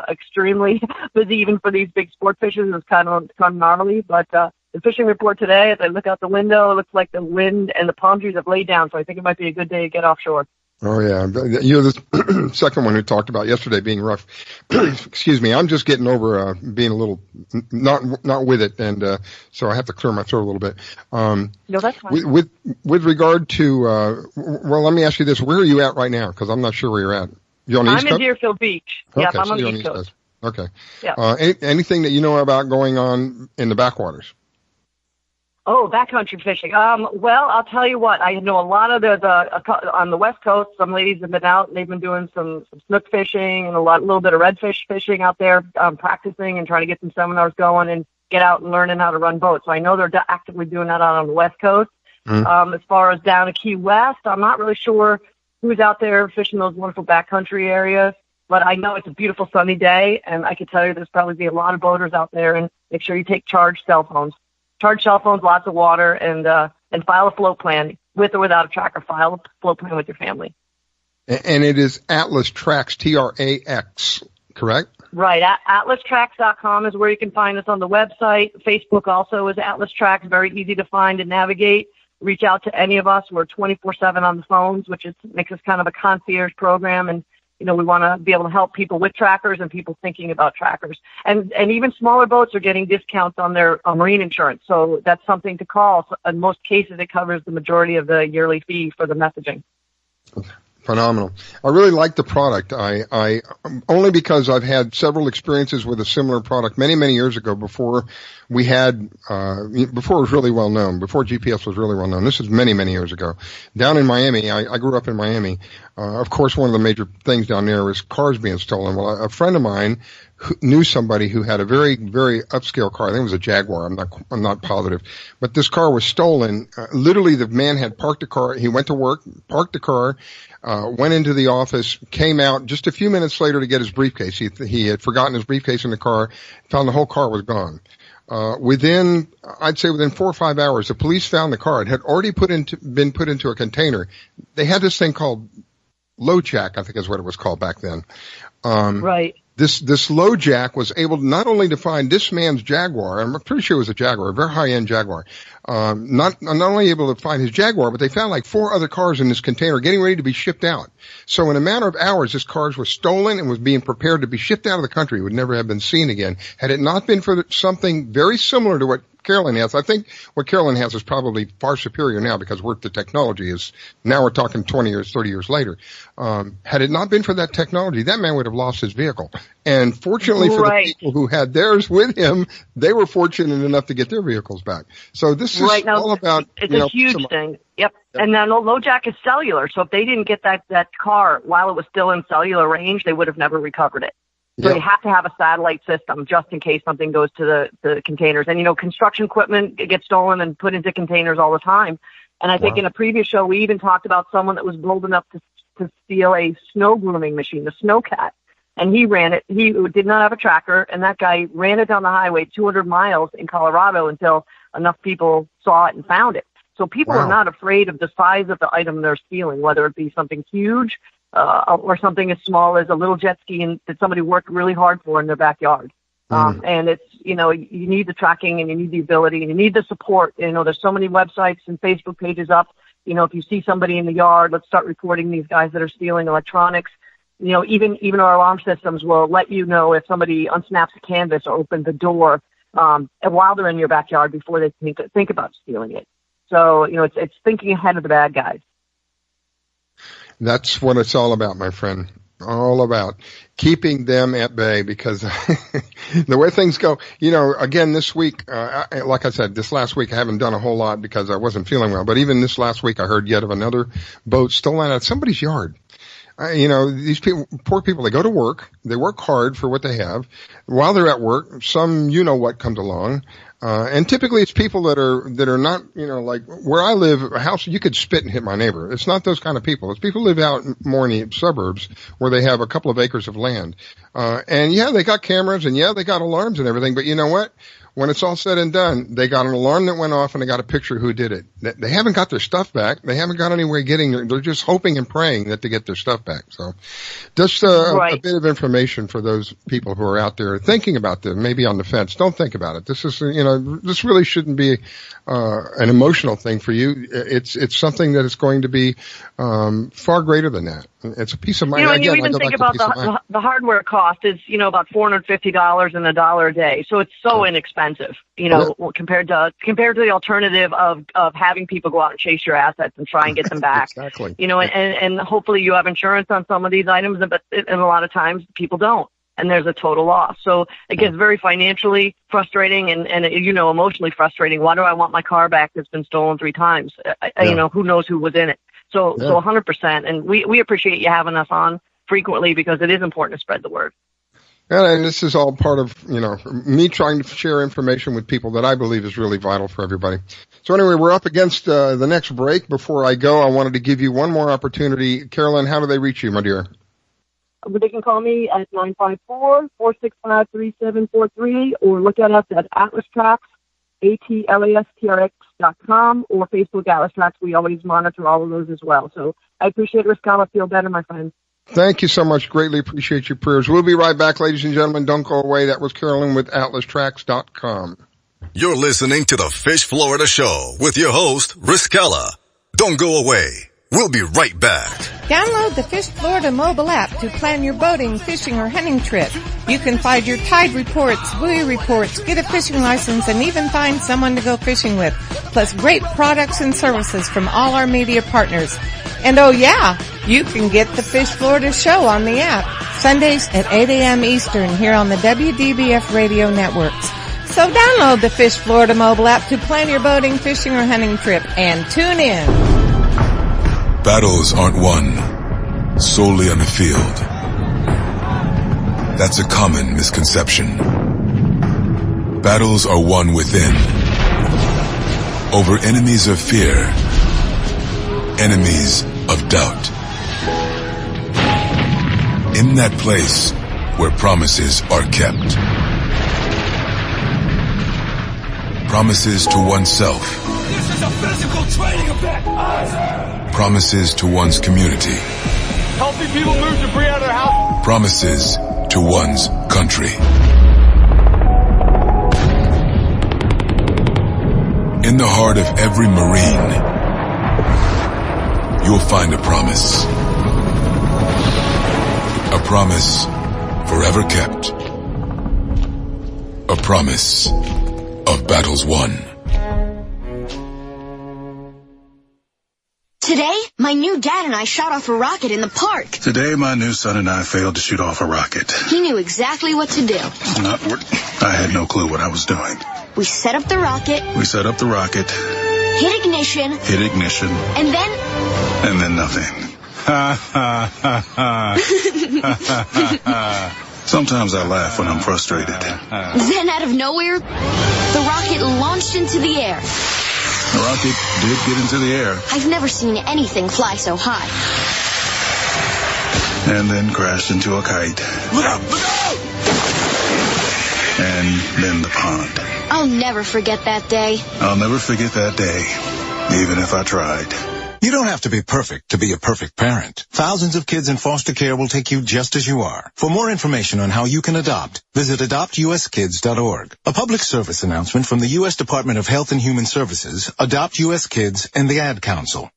extremely busy even for these big sport fishers. It was kind of gnarly, but the fishing report today, as I look out the window, it looks like the wind and the palm trees have laid down, so I think it might be a good day to get offshore. Oh, yeah. You're the second one who talked about yesterday being rough. Excuse me. I'm just getting over being a little not with it, and so I have to clear my throat a little bit. No, that's fine. With regard to, well, let me ask you this. Where are you at right now? Because I'm not sure where you're at. You on the East Coast? I'm in Deerfield Beach. Okay, Yep, I'm so on the you're East Coast. Okay. Yeah. Anything that you know about going on in the backwaters? Oh, backcountry fishing. Well, I'll tell you what. I know a lot of on the West Coast. Some ladies have been out and they've been doing some snook fishing and a little bit of redfish fishing out there, practicing and trying to get some seminars going and get out and learning how to run boats. So I know they're actively doing that out on the West Coast. As far as down to Key West, I'm not really sure who's out there fishing those wonderful backcountry areas. But I know it's a beautiful sunny day, and I can tell you there's probably be a lot of boaters out there. And make sure you take charged cell phones. Charge cell phones, lots of water, and file a float plan with or without a tracker. File a float plan with your family. And it is Atlas Trax, TRAX, correct? Right. AtlasTrax.com is where you can find us on the website. Facebook also is Atlas Trax, very easy to find and navigate. Reach out to any of us. We're 24/7 on the phones, which makes us kind of a concierge program. And we want to be able to help people with trackers and people thinking about trackers. And even smaller boats are getting discounts on their marine insurance. So that's something to call. So in most cases, it covers the majority of the yearly fee for the messaging. Phenomenal. I really like the product. I only because I've had several experiences with a similar product many, many years ago before we had, before it was really well known, before GPS was really well known. This is many, many years ago. Down in Miami, I grew up in Miami. Of course, one of the major things down there was cars being stolen. Well, a friend of mine knew somebody who had a very, very upscale car. I think it was a Jaguar. I'm not positive. But this car was stolen. Literally, the man had parked the car. He went to work, parked the car, went into the office, came out just a few minutes later to get his briefcase. He had forgotten his briefcase in the car, found the whole car was gone. Within 4 or 5 hours, the police found the car. It had already been put into a container. They had this thing called LoJack, I think is what it was called back then. Right. This LoJack was able not only to find this man's Jaguar, I'm pretty sure it was a Jaguar, a very high-end Jaguar, not only able to find his Jaguar, but they found like 4 other cars in this container getting ready to be shipped out. So in a matter of hours, this car was stolen and was being prepared to be shipped out of the country. It would never have been seen again. Had it not been for something very similar to what Carolyn has, I think what Carolyn has is probably far superior now because the technology is, now we're talking 20 years, 30 years later. Had it not been for that technology, that man would have lost his vehicle. And fortunately for the people who had theirs with him, they were fortunate enough to get their vehicles back. So this is all about, it's a huge thing. Yep. And then LoJack is cellular. So if they didn't get that car while it was still in cellular range, they would have never recovered it. So you have to have a satellite system just in case something goes to the containers. And, construction equipment gets stolen and put into containers all the time. And I think in a previous show, we even talked about someone that was bold enough to steal a snow grooming machine, the Snowcat. And he ran it. He did not have a tracker, and that guy ran it down the highway 200 miles in Colorado until enough people saw it and found it. So people are not afraid of the size of the item they're stealing, whether it be something huge or something as small as a little jet ski that somebody worked really hard for in their backyard. And it's, you need the tracking and you need the ability and you need the support. There's so many websites and Facebook pages up. If you see somebody in the yard, let's start reporting these guys that are stealing electronics. Even our alarm systems will let you know if somebody unsnaps a canvas or opens the door while they're in your backyard before they think about stealing it. So, it's thinking ahead of the bad guys. That's what it's all about, my friend. All about keeping them at bay because the way things go, again, this week, like I said, this last week I haven't done a whole lot because I wasn't feeling well. But even this last week I heard yet of another boat stolen out of somebody's yard. These people, poor people, they go to work, they work hard for what they have. While they're at work, some what comes along. And typically it's people that are not, like where I live, a house, you could spit and hit my neighbor. It's not those kind of people. It's people who live out more in the suburbs where they have a couple of acres of land. And they got cameras and they got alarms and everything. But you know what? when it's all said and done, they got an alarm that went off and they got a picture of who did it. They haven't got their stuff back. They haven't got anywhere they're just hoping and praying that they get their stuff back. So just a bit of information for those people who are out there thinking about this, maybe on the fence. Don't think about it. This is, this really shouldn't be an emotional thing for you. It's something that is going to be far greater than that. It's a piece of mind. When you even think about the hardware cost is, about $450 and $1 a day. So it's so inexpensive, compared to the alternative of having people go out and chase your assets and try and get them back. Exactly. And hopefully you have insurance on some of these items, but a lot of times people don't. And there's a total loss. So it gets very financially frustrating and emotionally frustrating. Why do I want my car back that's been stolen 3 times? Who knows who was in it? So 100%. And we appreciate you having us on frequently because it is important to spread the word. And this is all part of, me trying to share information with people that I believe is really vital for everybody. So anyway, we're up against the next break. Before I go, I wanted to give you one more opportunity. Carolyn, how do they reach you, my dear? They can call me at 954-465-3743 or look at us at Atlas Tracks, ATLASTRX.com, or Facebook Atlas Tracks. We always monitor all of those as well. So I appreciate it, Riscala. Feel better, my friend. Thank you so much. Greatly appreciate your prayers. We'll be right back, ladies and gentlemen. Don't go away. That was Carolyn with AtlasTracks.com. You're listening to the Fish Florida Show with your host, Riscala. Don't go away. We'll be right back. Download the Fish Florida mobile app to plan your boating, fishing, or hunting trip. You can find your tide reports, buoy reports, get a fishing license, and even find someone to go fishing with. Plus great products and services from all our media partners. And oh yeah, you can get the Fish Florida Show on the app. Sundays at 8 a.m. Eastern here on the WDBF radio networks. So download the Fish Florida mobile app to plan your boating, fishing, or hunting trip and tune in. Battles aren't won solely on the field. That's a common misconception. Battles are won within, over enemies of fear, enemies of doubt. In that place where promises are kept. Promises to oneself. This is a physical training event. Promises to one's community. Helping people move debris out of their house. Promises to one's country. In the heart of every Marine, you'll find a promise. A promise forever kept. A promise of battles won. Today, my new dad and I shot off a rocket in the park. Today, my new son and I failed to shoot off a rocket. He knew exactly what to do. I had no clue what I was doing. We set up the rocket. Hit ignition. And then nothing. Sometimes I laugh when I'm frustrated. Then out of nowhere, the rocket launched into the air. The rocket did get into the air. I've never seen anything fly so high. And then crashed into a kite. Look out! Look out! And then the pond. I'll never forget that day. I'll never forget that day, even if I tried. You don't have to be perfect to be a perfect parent. Thousands of kids in foster care will take you just as you are. For more information on how you can adopt, visit adoptuskids.org. A public service announcement from the U.S. Department of Health and Human Services, Adopt U.S. Kids, and the Ad Council.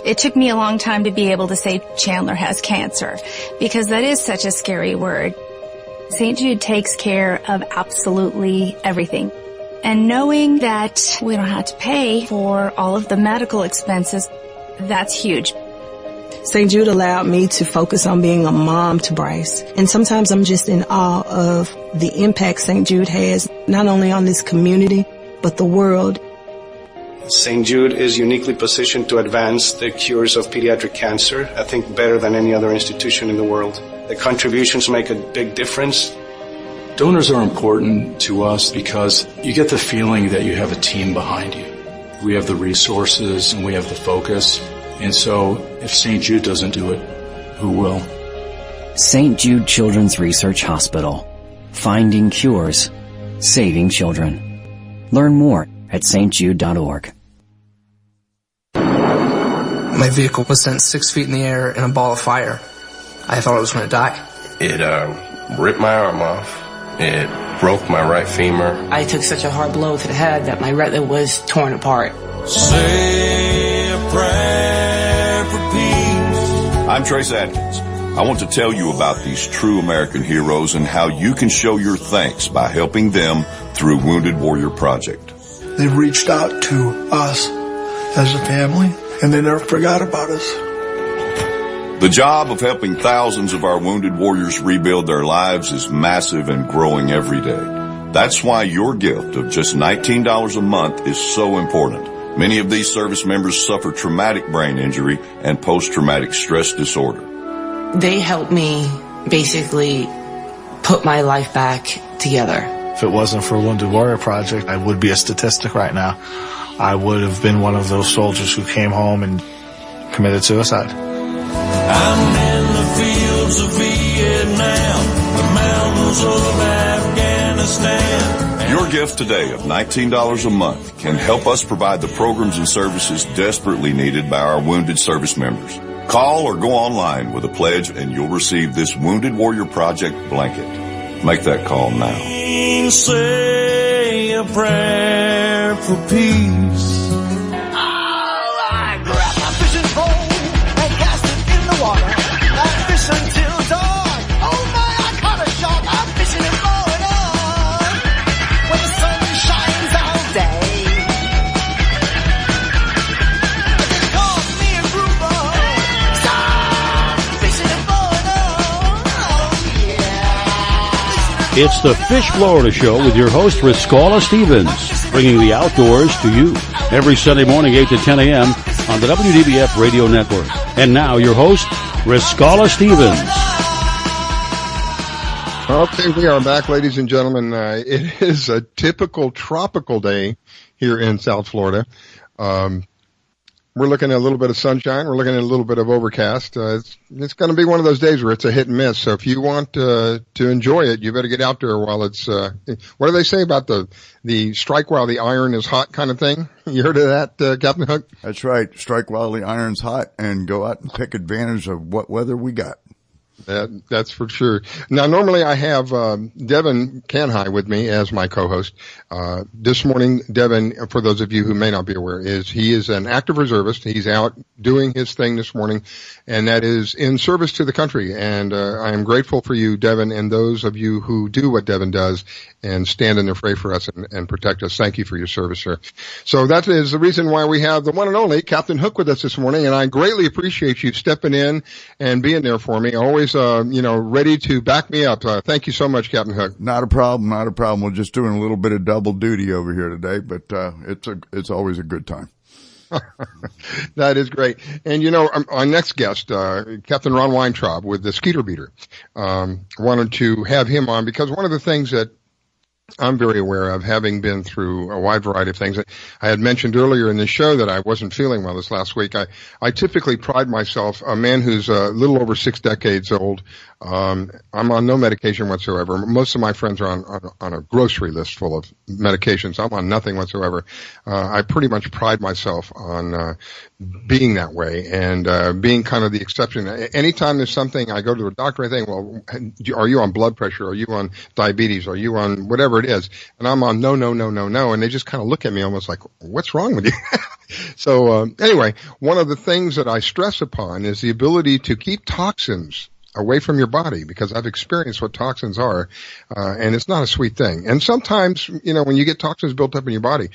It took me a long time to be able to say Chandler has cancer, because that is such a scary word. St. Jude takes care of absolutely everything. And knowing that we don't have to pay for all of the medical expenses, that's huge. St. Jude allowed me to focus on being a mom to Bryce. And sometimes I'm just in awe of the impact St. Jude has, not only on this community, but the world. St. Jude is uniquely positioned to advance the cures of pediatric cancer, I think better than any other institution in the world. The contributions make a big difference. Donors are important to us because you get the feeling that you have a team behind you. We have the resources and we have the focus. And so if St. Jude doesn't do it, who will? St. Jude Children's Research Hospital. Finding cures. saving children. Learn more at stjude.org. My vehicle was sent 6 feet in the air in a ball of fire. I thought I was going to die. It ripped my arm off. It broke my right femur. I took such a hard blow to the head that my retina was torn apart. Say a prayer for peace. I'm Trace Adkins. I want to tell you about these true American heroes and how you can show your thanks by helping them through Wounded Warrior Project. They've reached out to us as a family, and they never forgot about us. The job of helping thousands of our wounded warriors rebuild their lives is massive and growing every day. That's why your gift of just $19 a month is so important. Many of these service members suffer traumatic brain injury and post-traumatic stress disorder. They helped me basically put my life back together. If it wasn't for Wounded Warrior Project, I would be a statistic right now. I would have been one of those soldiers who came home and committed suicide. I'm in the fields of Vietnam, the mountains of Afghanistan. Your gift today of $19 a month can help us provide the programs and services desperately needed by our wounded service members. Call or go online with a pledge and you'll receive this Wounded Warrior Project blanket. Make that call now. Say a prayer for peace. I grab my fishing pole and cast it in the water. I fish until dawn. Oh my, I caught a shark. I'm fishing and blowing on when the sun shines all day. It calls me a grouper. Stop fishing and blowing on. Oh yeah. It's the Fish Florida Show with your host, Riscala Stevens, bringing the outdoors to you every Sunday morning, 8 to 10 a.m. on the WDBF Radio Network. And now, your host, Riscala Stevens. Okay, we are back, ladies and gentlemen. It is a typical tropical day here in South Florida. We're looking at a little bit of sunshine. We're looking at a little bit of overcast. It's going to be one of those days where it's a hit and miss. So if you want to enjoy it, you better get out there while it's. What do they say about the strike while the iron is hot kind of thing? You heard of that, Captain Hook? That's right. Strike while the iron's hot and go out and take advantage of what weather we got. That's for sure. Now, normally I have Devin Canhigh with me as my co-host. This morning, Devin, for those of you who may not be aware, he is an active reservist. He's out doing his thing this morning, and that is in service to the country. And I am grateful for you, Devin, and those of you who do what Devin does and stand in the fray for us and protect us. Thank you for your service, sir. So that is the reason why we have the one and only Captain Hook with us this morning, and I greatly appreciate you stepping in and being there for me. Always ready to back me up. Thank you so much, Captain Hook. Not a problem. We're just doing a little bit of double duty over here today, but it's always a good time. That is great. And our next guest, Captain Ron Weintraub with the Skeeter Beater, wanted to have him on because one of the things that I'm very aware of, having been through a wide variety of things. I had mentioned earlier in the show that I wasn't feeling well this last week. I typically pride myself, a man who's a little over 6 decades old. I'm on no medication whatsoever. Most of my friends are on a grocery list full of medications. I'm on nothing whatsoever. I pretty much pride myself on being that way and being kind of the exception. Anytime there's something, I go to a doctor, I think, well, are you on blood pressure? Are you on diabetes? Are you on whatever it is? And I'm on no. And they just kind of look at me almost like, what's wrong with you? So anyway, one of the things that I stress upon is the ability to keep toxins away from your body, because I've experienced what toxins are, and it's not a sweet thing. And sometimes, when you get toxins built up in your body,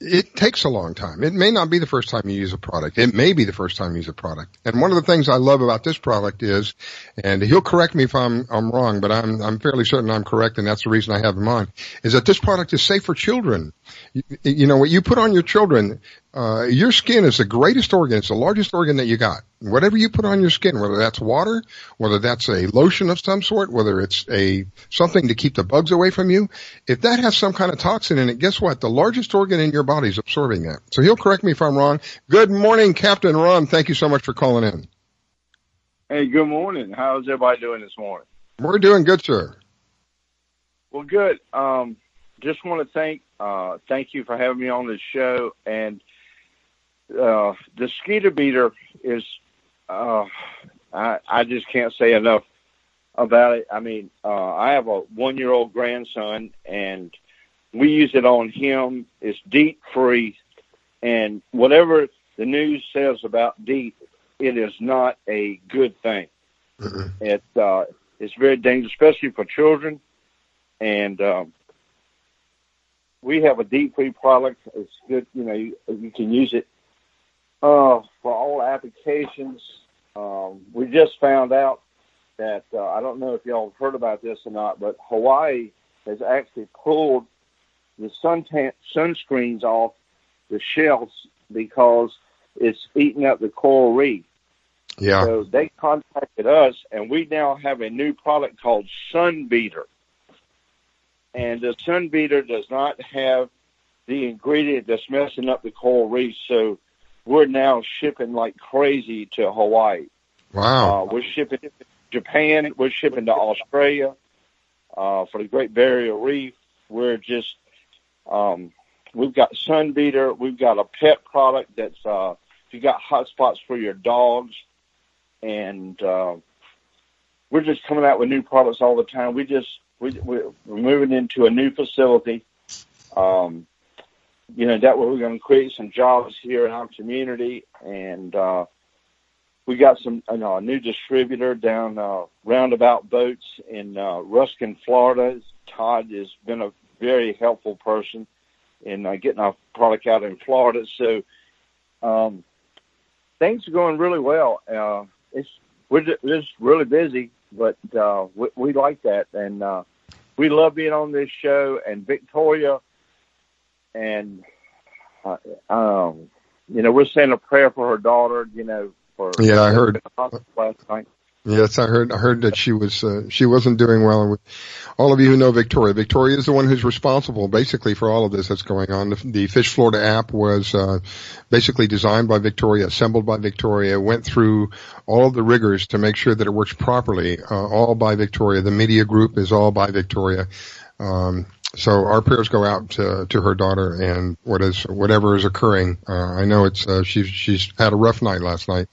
it takes a long time. It may not be the first time you use a product. It may be the first time you use a product. And one of the things I love about this product is, and he'll correct me if I'm wrong, but I'm fairly certain I'm correct, and that's the reason I have him on, is that this product is safe for children. What you put on your children, your skin is the greatest organ. It's the largest organ that you got. Whatever you put on your skin, whether that's water, whether that's a lotion of some sort, whether it's something to keep the bugs away from you, if that has some kind of toxin in it, guess what? The largest organ in your body is absorbing that. So he'll correct me if I'm wrong. Good morning, Captain Ron. Thank you so much for calling in. Hey, good morning. How's everybody doing this morning? We're doing good, sir. Well, good. just want to thank you for having me on this show. And the Skeeter Beater is, I just can't say enough about it. I mean, I have a 1-year-old grandson, and we use it on him. It's DEET free, and whatever the news says about DEET, it is not a good thing. It's very dangerous, especially for children. And we have a DEET-free product. It's good. You know, you can use it for all applications. We just found out that, I don't know if y'all have heard about this or not, but Hawaii has actually pulled the sunscreens off the shelves because it's eating up the coral reef. Yeah. So they contacted us, and we now have a new product called Sun Beater. And the Sun Beater does not have the ingredient that's messing up the coral reef, so we're now shipping like crazy to Hawaii. Wow. We're shipping to Japan. We're shipping to Australia for the Great Barrier Reef. We're just, we've got Sun Beater. We've got a pet product that's, if you got hot spots for your dogs. And we're just coming out with new products all the time. We're moving into a new facility. You know, that way we're going to create some jobs here in our community. And we got a new distributor down Roundabout Boats in Ruskin, Florida. Todd has been a very helpful person in getting our product out in Florida. So things are going really well. We're just really busy, but we like that, and we love being on this show. And Victoria, and you know, we're saying a prayer for her daughter. You know, I heard last night. Yes, I heard that she wasn't doing well. All of you who know Victoria, Victoria is the one who's responsible basically for all of this that's going on. The Fish Florida app was basically designed by Victoria, assembled by Victoria, went through all of the rigors to make sure that it works properly, all by Victoria. The media group is all by Victoria. So our prayers go out to her daughter and whatever is occurring. I know it's she's had a rough night last night,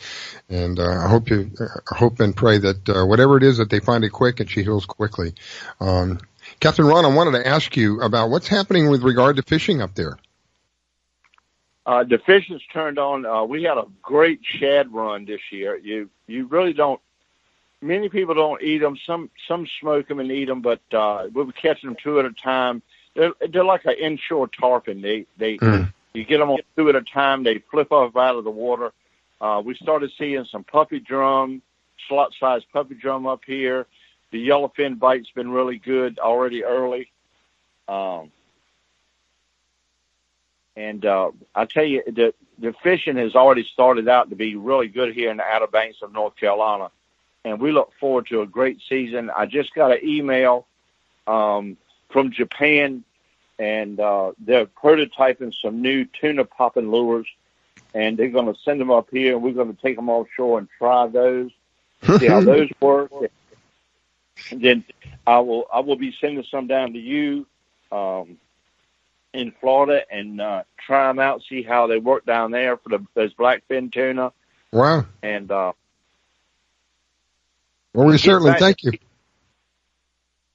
and I hope and pray that whatever it is that they find it quick and she heals quickly. Captain Ron, I wanted to ask you about what's happening with regard to fishing up there. The fishing's turned on. We had a great shad run this year. You really don't. Many people don't eat them. Some smoke them and eat them, but we were catching them 2 at a time. They're like an inshore tarpon. You get them on 2 at a time. They flip off out of the water. We started seeing some puppy drum, slot-sized puppy drum up here. The yellowfin bite's been really good already early. And I tell you, the fishing has already started out to be really good here in the Outer Banks of North Carolina. And we look forward to a great season. I just got an email from Japan, and they're prototyping some new tuna popping lures, and they're going to send them up here, and we're going to take them offshore and try those, see how those work. And then I will be sending some down to you in Florida and try them out, see how they work down there for those blackfin tuna. Wow. And well, we certainly thank you.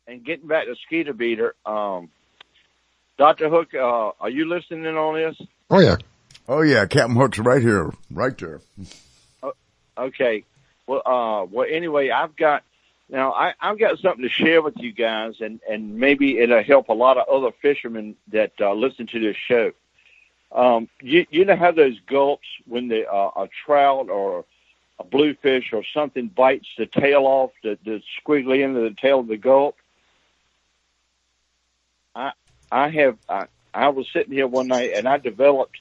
And getting back to Skeeter Beater, Dr. Hook, are you listening in on this? Oh, yeah. Oh, yeah. Captain Hook's right here, right there. Okay. Well, anyway, I've got something to share with you guys, and maybe it'll help a lot of other fishermen that listen to this show. You know how those gulps when a trout or a bluefish or something bites the tail off, the squiggly end of the tail of the gulp? I was sitting here one night and I developed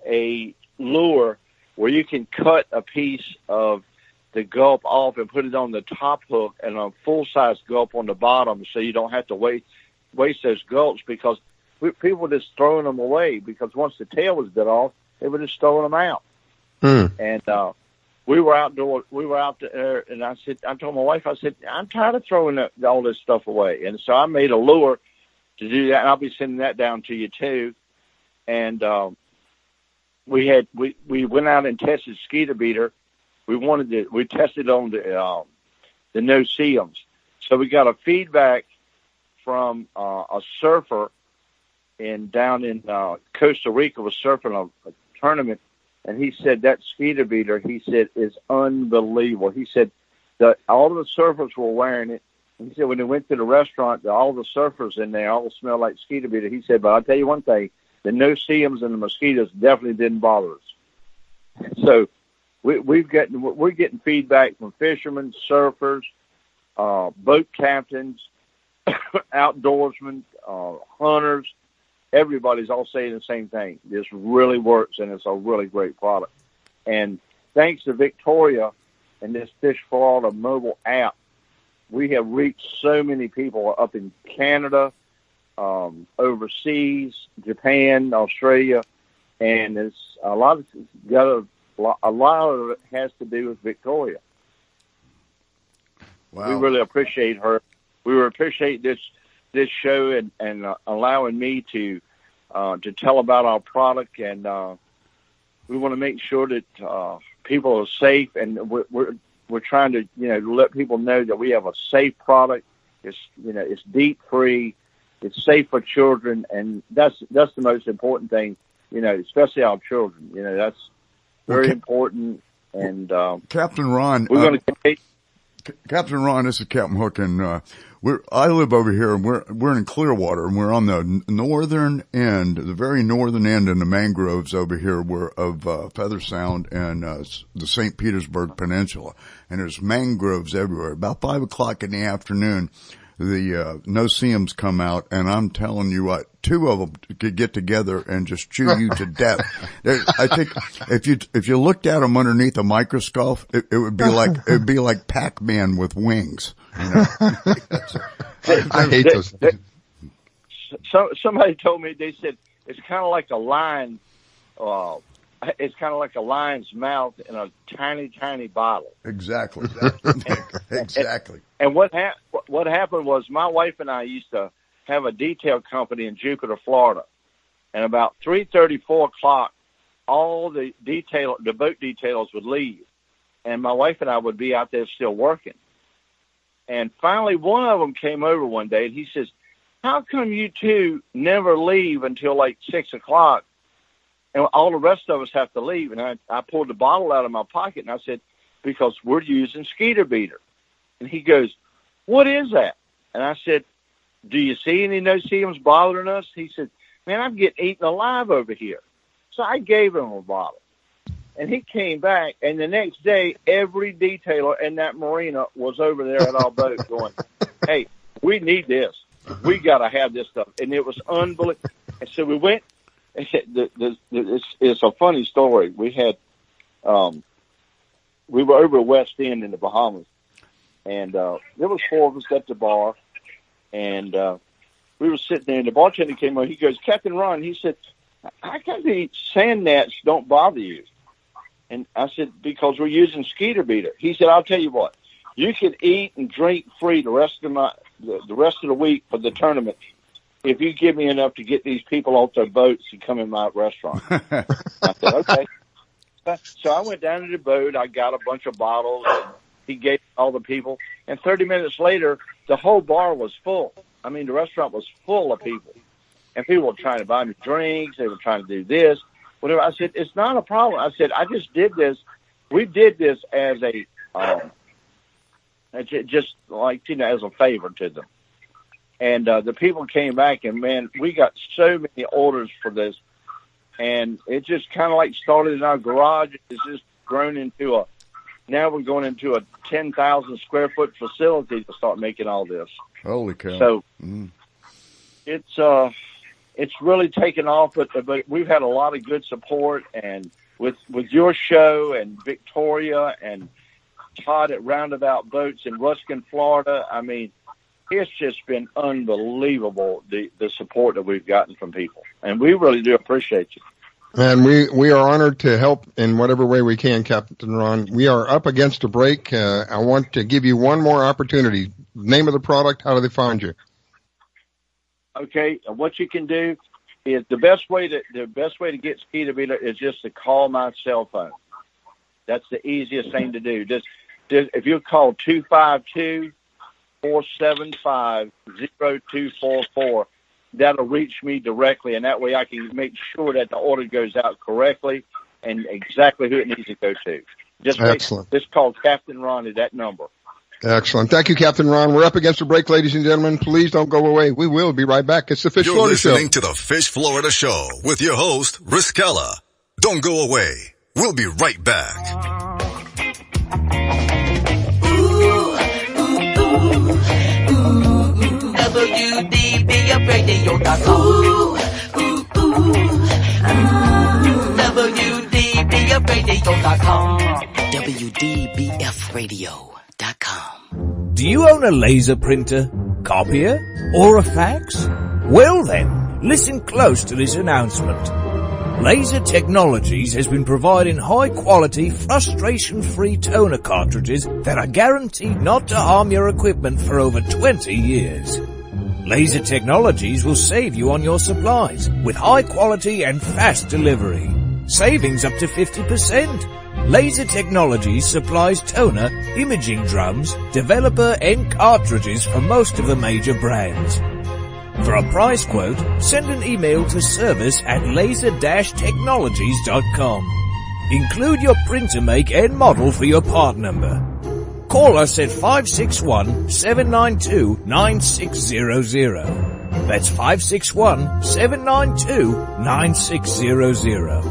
a lure where you can cut a piece of the gulp off and put it on the top hook and a full-size gulp on the bottom, so you don't have to waste those gulps, because people were just throwing them away, because once the tail was bit off, they were just throwing them out. And we were out there, and I told my wife, I said, I'm tired of throwing all this stuff away. And so I made a lure to do that. And I'll be sending that down to you too. And we went out and tested Skeeter Beater. We tested on the no-see-ums. So we got a feedback from a surfer down in Costa Rica, was surfing a tournament, and he said that Skeeter Beater, he said, is unbelievable. He said that all of the surfers were wearing it. He said when they went to the restaurant, all the surfers in there all smelled like Skeeter Beater. He said, but I'll tell you one thing, the no-see-ums and the mosquitoes definitely didn't bother us. So we're getting feedback from fishermen, surfers, boat captains, outdoorsmen, hunters. Everybody's all saying the same thing. This really works, and it's a really great product. And thanks to Victoria and this Fish Florida mobile app, we have reached so many people up in Canada, overseas, Japan, Australia, and it's a lot of it has to do with Victoria. Wow. We really appreciate her. We appreciate this show and allowing me to tell about our product, and we want to make sure that people are safe, and we're trying to let people know that we have a safe product. It's DEET free, it's safe for children, and that's the most important thing. Especially our children. That's very important. And Captain Ron, we're going to. Captain Ron, this is Captain Hook, and I live over here, and we're in Clearwater, and we're on the northern end, the very northern end in the mangroves over here of Feather Sound and the St. Petersburg Peninsula, and there's mangroves everywhere. About 5 o'clock in the afternoon, the no-see-ums come out, and I'm telling you what, 2 of them could get together and just chew you to death. I think if you looked at them underneath a microscope, it would be like Pac-Man with wings. I hate those. Somebody told me, they said it's kind of like a lion. It's kind of like a lion's mouth in a tiny, tiny bottle. Exactly. Exactly. And what happened was my wife and I used to have a detail company in Jupiter, Florida. And about 3:30, 4 o'clock, all the boat detailers would leave. And my wife and I would be out there still working. And finally, one of them came over one day, and he says, how come you two never leave until like 6 o'clock? And all the rest of us have to leave. And I pulled the bottle out of my pocket, and I said, because we're using Skeeter Beater. And he goes, what is that? And I said, do you see any no-see-ums bothering us? He said, man, I'm getting eaten alive over here. So I gave him a bottle. And he came back, and the next day, every detailer in that marina was over there at our boat going, hey, we need this. We got to have this stuff. And it was unbelievable. And so we went. It's a funny story. We had, we were over at West End in the Bahamas, and there was 4 of us at the bar, and we were sitting there, and the bartender came over. He goes, Captain Ron, he said, how come the sand gnats don't bother you? And I said, because we're using Skeeter Beater. He said, I'll tell you what, you can eat and drink free the rest of the week for the tournament if you give me enough to get these people off their boats and come in my restaurant. I said, okay. So I went down to the boat. I got a bunch of bottles. And he gave all the people. And 30 minutes later, the whole bar was full. I mean, the restaurant was full of people. And people were trying to buy me drinks. They were trying to do this. Whatever. I said, it's not a problem. I said, I just did this. We did this as just like, as a favor to them. And the people came back, and, man, we got so many orders for this. And it just kind of like started in our garage. It's just grown into now we're going into a 10,000 square foot facility to start making all this. Holy cow. So it's really taken off, but we've had a lot of good support, and with your show and Victoria and Todd at Roundabout Boats in Ruskin, Florida. I mean, it's just been unbelievable, the support that we've gotten from people. And we really do appreciate you. And we are honored to help in whatever way we can, Captain Ron. We are up against a break. I want to give you one more opportunity. Name of the product, how do they find you? Okay, and what you can do is the best way to get Skeeter Beeler is just to call my cell phone. That's the easiest thing to do. Just if you call 252-475-0244, that'll reach me directly, and that way I can make sure that the order goes out correctly and exactly who it needs to go to. Excellent. Just call Captain Ron at that number. Excellent. Thank you, Captain Ron. We're up against the break, ladies and gentlemen. Please don't go away. We will be right back. It's the Fish Florida Show. You're listening to the Fish Florida Show with your host, Riskella. Don't go away. We'll be right back. WDBFradio.com. WDBFradio.com. WDBFradio.com. Do you own a laser printer, copier, or a fax? Well then, listen close to this announcement. Laser Technologies has been providing high-quality, frustration-free toner cartridges that are guaranteed not to harm your equipment for over 20 years. Laser Technologies will save you on your supplies with high-quality and fast delivery. Savings up to 50%. Laser Technologies supplies toner, imaging drums, developer and cartridges for most of the major brands. For a price quote, send an email to service@laser-technologies.com. Include your printer make and model for your part number. Call us at 561-792-9600. That's 561-792-9600.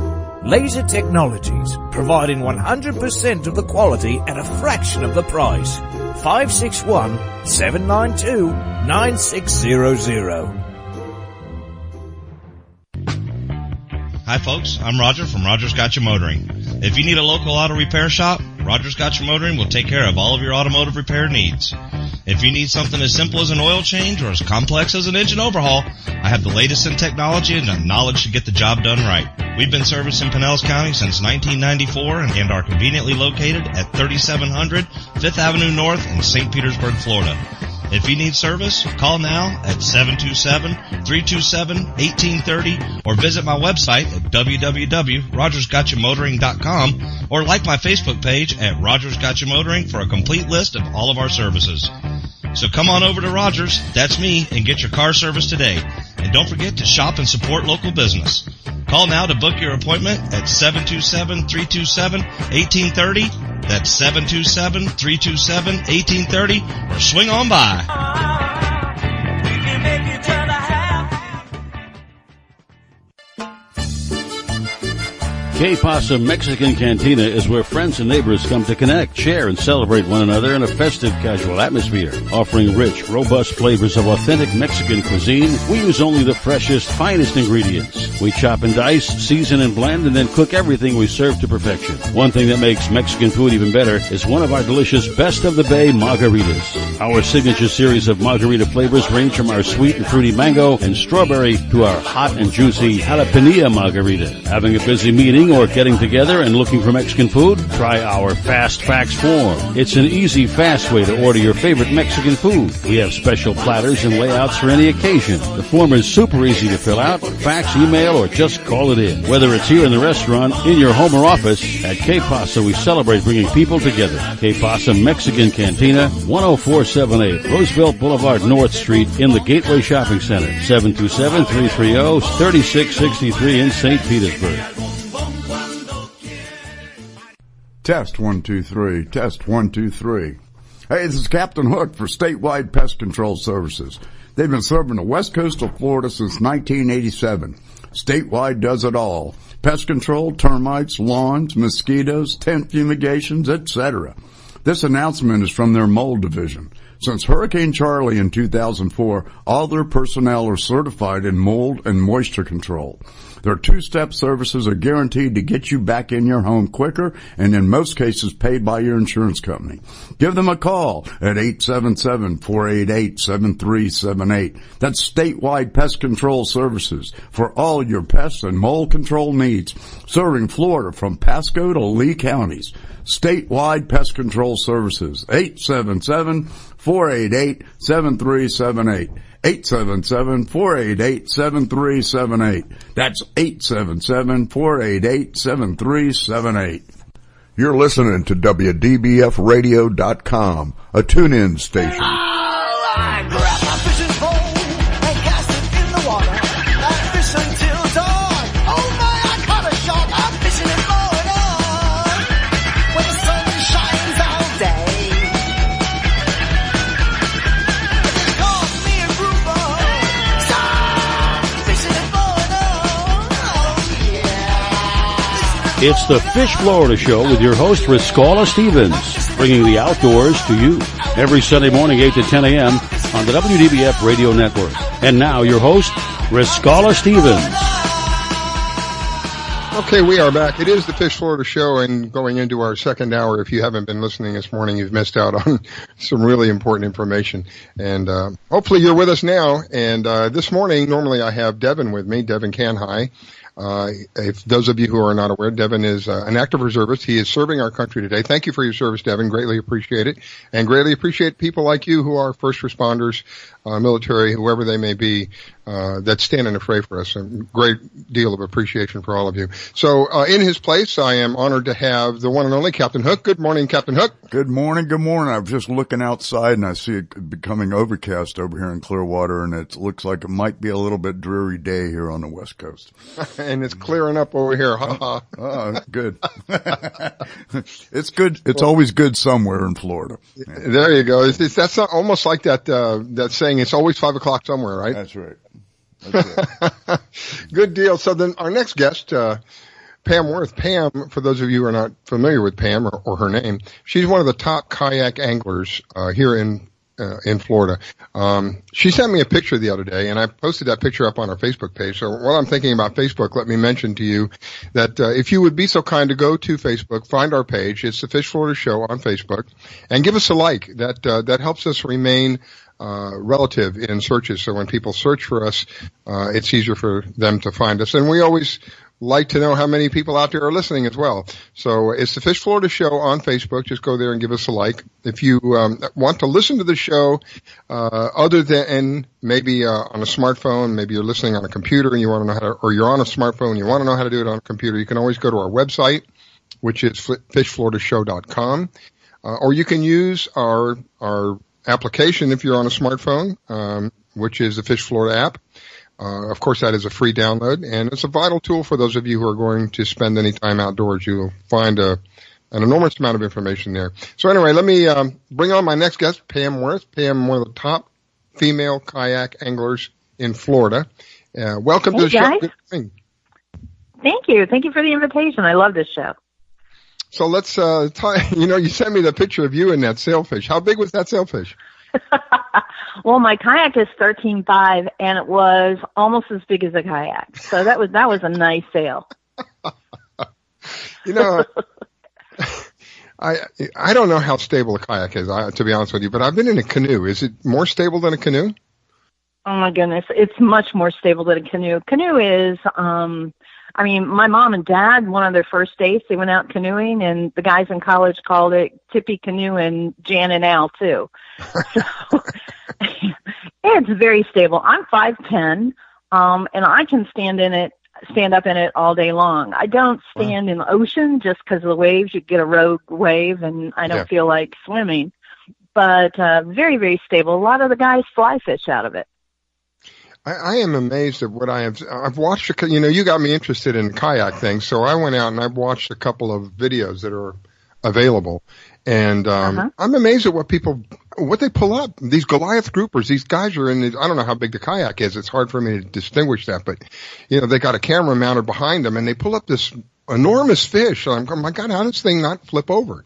Laser Technologies, providing 100% of the quality at a fraction of the price. 561-792-9600. Hi folks, I'm Roger from Roger's Gotcha Motoring. If you need a local auto repair shop, Roger's Gotcha Motoring will take care of all of your automotive repair needs. If you need something as simple as an oil change or as complex as an engine overhaul, I have the latest in technology and the knowledge to get the job done right. We've been servicing Pinellas County since 1994 and are conveniently located at 3700 5th Avenue North in St. Petersburg, Florida. If you need service, call now at 727-327-1830 or visit my website at www.rogersgotchamotoring.com or like my Facebook page at Rogers Gotcha Motoring for a complete list of all of our services. So come on over to Rogers, that's me, and get your car service today. And don't forget to shop and support local business. Call now to book your appointment at 727-327-1830. That's 727-327-1830, or swing on by. Que Pasa Mexican Cantina is where friends and neighbors come to connect, share, and celebrate one another in a festive, casual atmosphere. Offering rich, robust flavors of authentic Mexican cuisine, we use only the freshest, finest ingredients. We chop and dice, season and blend, and then cook everything we serve to perfection. One thing that makes Mexican food even better is one of our delicious Best of the Bay margaritas. Our signature series of margarita flavors range from our sweet and fruity mango and strawberry to our hot and juicy jalapeno margarita. Having a busy meeting or getting together and looking for Mexican food? Try our Fast Fax form. It's an easy, fast way to order your favorite Mexican food. We have special platters and layouts for any occasion. The form is super easy to fill out, fax, email, or just call it in. Whether it's here in the restaurant, in your home or office, at Que Pasa we celebrate bringing people together. Que Pasa Mexican Cantina, 10478 Roosevelt Boulevard North Street in the Gateway Shopping Center, 727-330-3663 in St. Petersburg. Test 1 2 3. Test 1 2 3. Hey, this is Captain Hook for Statewide Pest Control Services. They've been serving the west coast of Florida since 1987. Statewide does it all. Pest control, termites, lawns, mosquitoes, tent fumigations, etc. This announcement is from their mold division. Since Hurricane Charlie in 2004, all their personnel are certified in mold and moisture control. Their two-step services are guaranteed to get you back in your home quicker and in most cases paid by your insurance company. Give them a call at 877-488-7378. That's Statewide Pest Control Services for all your pests and mold control needs, serving Florida from Pasco to Lee counties. Statewide Pest Control Services, 877-488-7378. 877-488-7378. That's 877-488-7378. You're listening to WDBFradio.com, a tune-in station. I grab my fishing pole and cast it in the water. I fish until dawn. Oh my, I caught a shark. I'm fishing and blowing on when the sun shines all day. They call me a grouper. So fishing and blowing on. Oh yeah. It's the Fish Florida Show with your host, Riscala Stevens, bringing the outdoors to you every Sunday morning, 8 to 10 a.m. on the WDBF Radio Network. And now, your host, Riscala Stevens. Okay, we are back. It is the Fish Florida Show, and going into our second hour, if you haven't been listening this morning, you've missed out on some really important information. And hopefully you're with us now. And this morning, normally I have Devin with me, Devin Canhigh. If those of you who are not aware, Devin is an active reservist. He is serving our country today. Thank you for your service, Devin. Greatly appreciate it. And greatly appreciate people like you who are first responders, military, whoever they may be, that stand in the fray for us. A great deal of appreciation for all of you. So, in his place, I am honored to have the one and only Captain Hook. Good morning, Captain Hook. Good morning, good morning. I was just looking outside and I see it becoming overcast over here in Clearwater, and it looks like it might be a little bit dreary day here on the West Coast. And it's clearing up over here. Ha ha. Good. It's good. It's always good somewhere in Florida. Yeah. There you go. That's almost like that saying, it's always 5 o'clock somewhere, right? That's right. Good deal. So then our next guest, Pam Worth. Pam, for those of you who are not familiar with Pam or her name, she's one of the top kayak anglers here in Florida. She sent me a picture the other day, and I posted that picture up on our Facebook page. So while I'm thinking about Facebook, let me mention to you that if you would be so kind to go to Facebook, find our page. It's the Fish Florida Show on Facebook, and give us a like. That helps us remain relative in searches. So when people search for us, it's easier for them to find us. And we always like to know how many people out there are listening as well. So it's the Fish Florida Show on Facebook. Just go there and give us a like. If you want to listen to the show other than maybe on a smartphone, maybe you're listening on a computer and you want to know how to, or you're on a smartphone and you want to know how to do it on a computer, you can always go to our website, which is fishfloridashow.com, or you can use our application if you're on a smartphone, which is the Fish Florida app. Of course, that is a free download, and it's a vital tool for those of you who are going to spend any time outdoors. You'll find an enormous amount of information there. So anyway, let me bring on my next guest, Pam Worth. Pam, one of the top female kayak anglers in Florida. Welcome to the show. Good morning. Thank you. Thank you for the invitation. I love this show. So let's talk. You sent me the picture of you and that sailfish. How big was that sailfish? Well, my kayak is 13.5, and it was almost as big as a kayak. So that was a nice sail. I don't know how stable a kayak is, to be honest with you, but I've been in a canoe. Is it more stable than a canoe? Oh my goodness, it's much more stable than a canoe. Canoe is, my mom and dad, one of their first dates, they went out canoeing, and the guys in college called it Tippy Canoe and Jan and Al, too. So it's very stable. I'm 5'10", and I can stand up in it all day long. I don't stand in the ocean just because of the waves. You get a rogue wave, and I don't feel like swimming. But very, very stable. A lot of the guys fly fish out of it. I am amazed at what I've watched, you got me interested in kayak things, so I went out and I've watched a couple of videos that are available, and I'm amazed at what they pull up. These Goliath groupers, these guys are I don't know how big the kayak is, it's hard for me to distinguish that, but, they got a camera mounted behind them, and they pull up this enormous fish. I'm going, my God, how does this thing not flip over?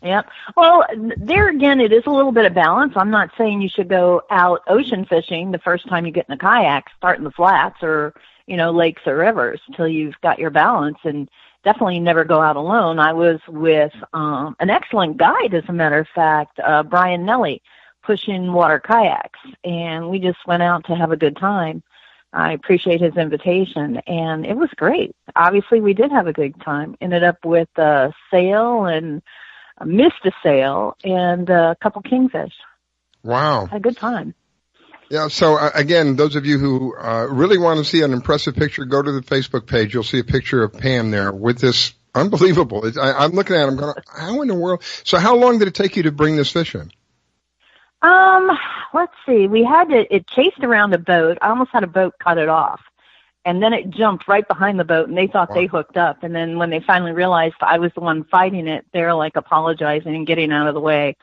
Yep. Well, there again, it is a little bit of balance. I'm not saying you should go out ocean fishing the first time you get in a kayak, start in the flats or, lakes or rivers till you've got your balance, and definitely never go out alone. I was with an excellent guide, as a matter of fact, Brian Nelly, pushing water kayaks, and we just went out to have a good time. I appreciate his invitation, and it was great. Obviously, we did have a good time. Ended up with a sail and missed a sail and a couple kingfish. Wow. Had a good time. Yeah, so again, those of you who really want to see an impressive picture, go to the Facebook page. You'll see a picture of Pam there with this unbelievable. I'm looking at it, I'm going, how in the world? So how long did it take you to bring this fish in? Let's see. It chased around a boat. I almost had a boat cut it off. And then it jumped right behind the boat, and they thought they hooked up. And then when they finally realized I was the one fighting it, they're like apologizing and getting out of the way.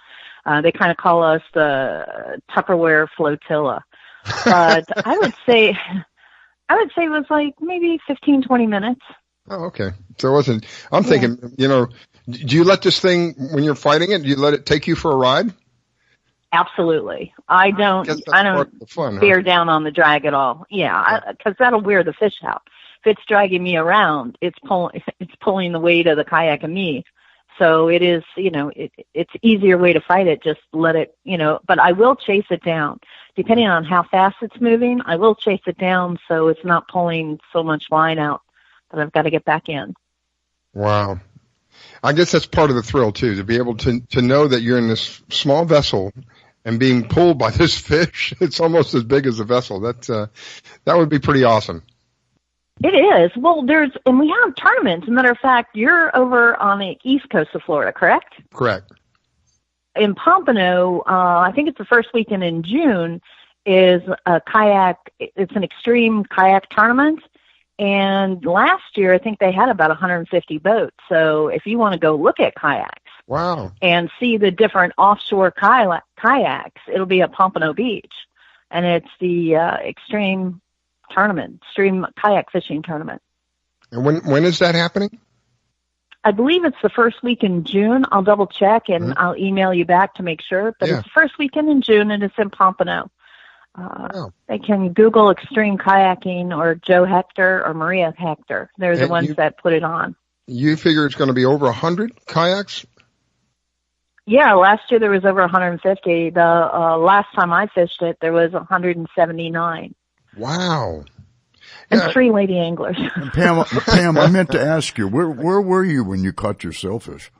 They kind of call us the Tupperware flotilla. But I would say it was like maybe 15, 20 minutes. Oh, okay. So it wasn't, I'm thinking, do you let this thing, when you're fighting it, do you let it take you for a ride? Absolutely. I don't bear down on the drag at all. Yeah, because that'll wear the fish out. If it's dragging me around, it's pulling the weight of the kayak and me. So it is, it's easier way to fight it. Just let it, but I will chase it down. Depending on how fast it's moving, I will chase it down so it's not pulling so much line out that I've got to get back in. Wow. I guess that's part of the thrill too, to be able to know that you're in this small vessel and being pulled by this fish. It's almost as big as a vessel. That would be pretty awesome. It is. Well, and we have tournaments. As a matter of fact, you're over on the east coast of Florida, correct? Correct. In Pompano, I think it's the first weekend in June, is a kayak. It's an extreme kayak tournament. And last year, I think they had about 150 boats. So if you want to go look at kayaks, wow, and see the different offshore kayaks, it'll be at Pompano Beach, and it's the extreme kayak fishing tournament. And when is that happening? I believe it's the first week in June. I'll double check and I'll email you back to make sure. But it's the first weekend in June, and it's in Pompano. They can Google extreme kayaking or Joe Hector or Maria Hector. They're the ones that put it on. You figure it's going to be over 100 kayaks? Yeah, last year there was over 150. The last time I fished it, there was 179. Wow. And 3 lady anglers. And Pam, I meant to ask you, where were you when you caught your sailfish?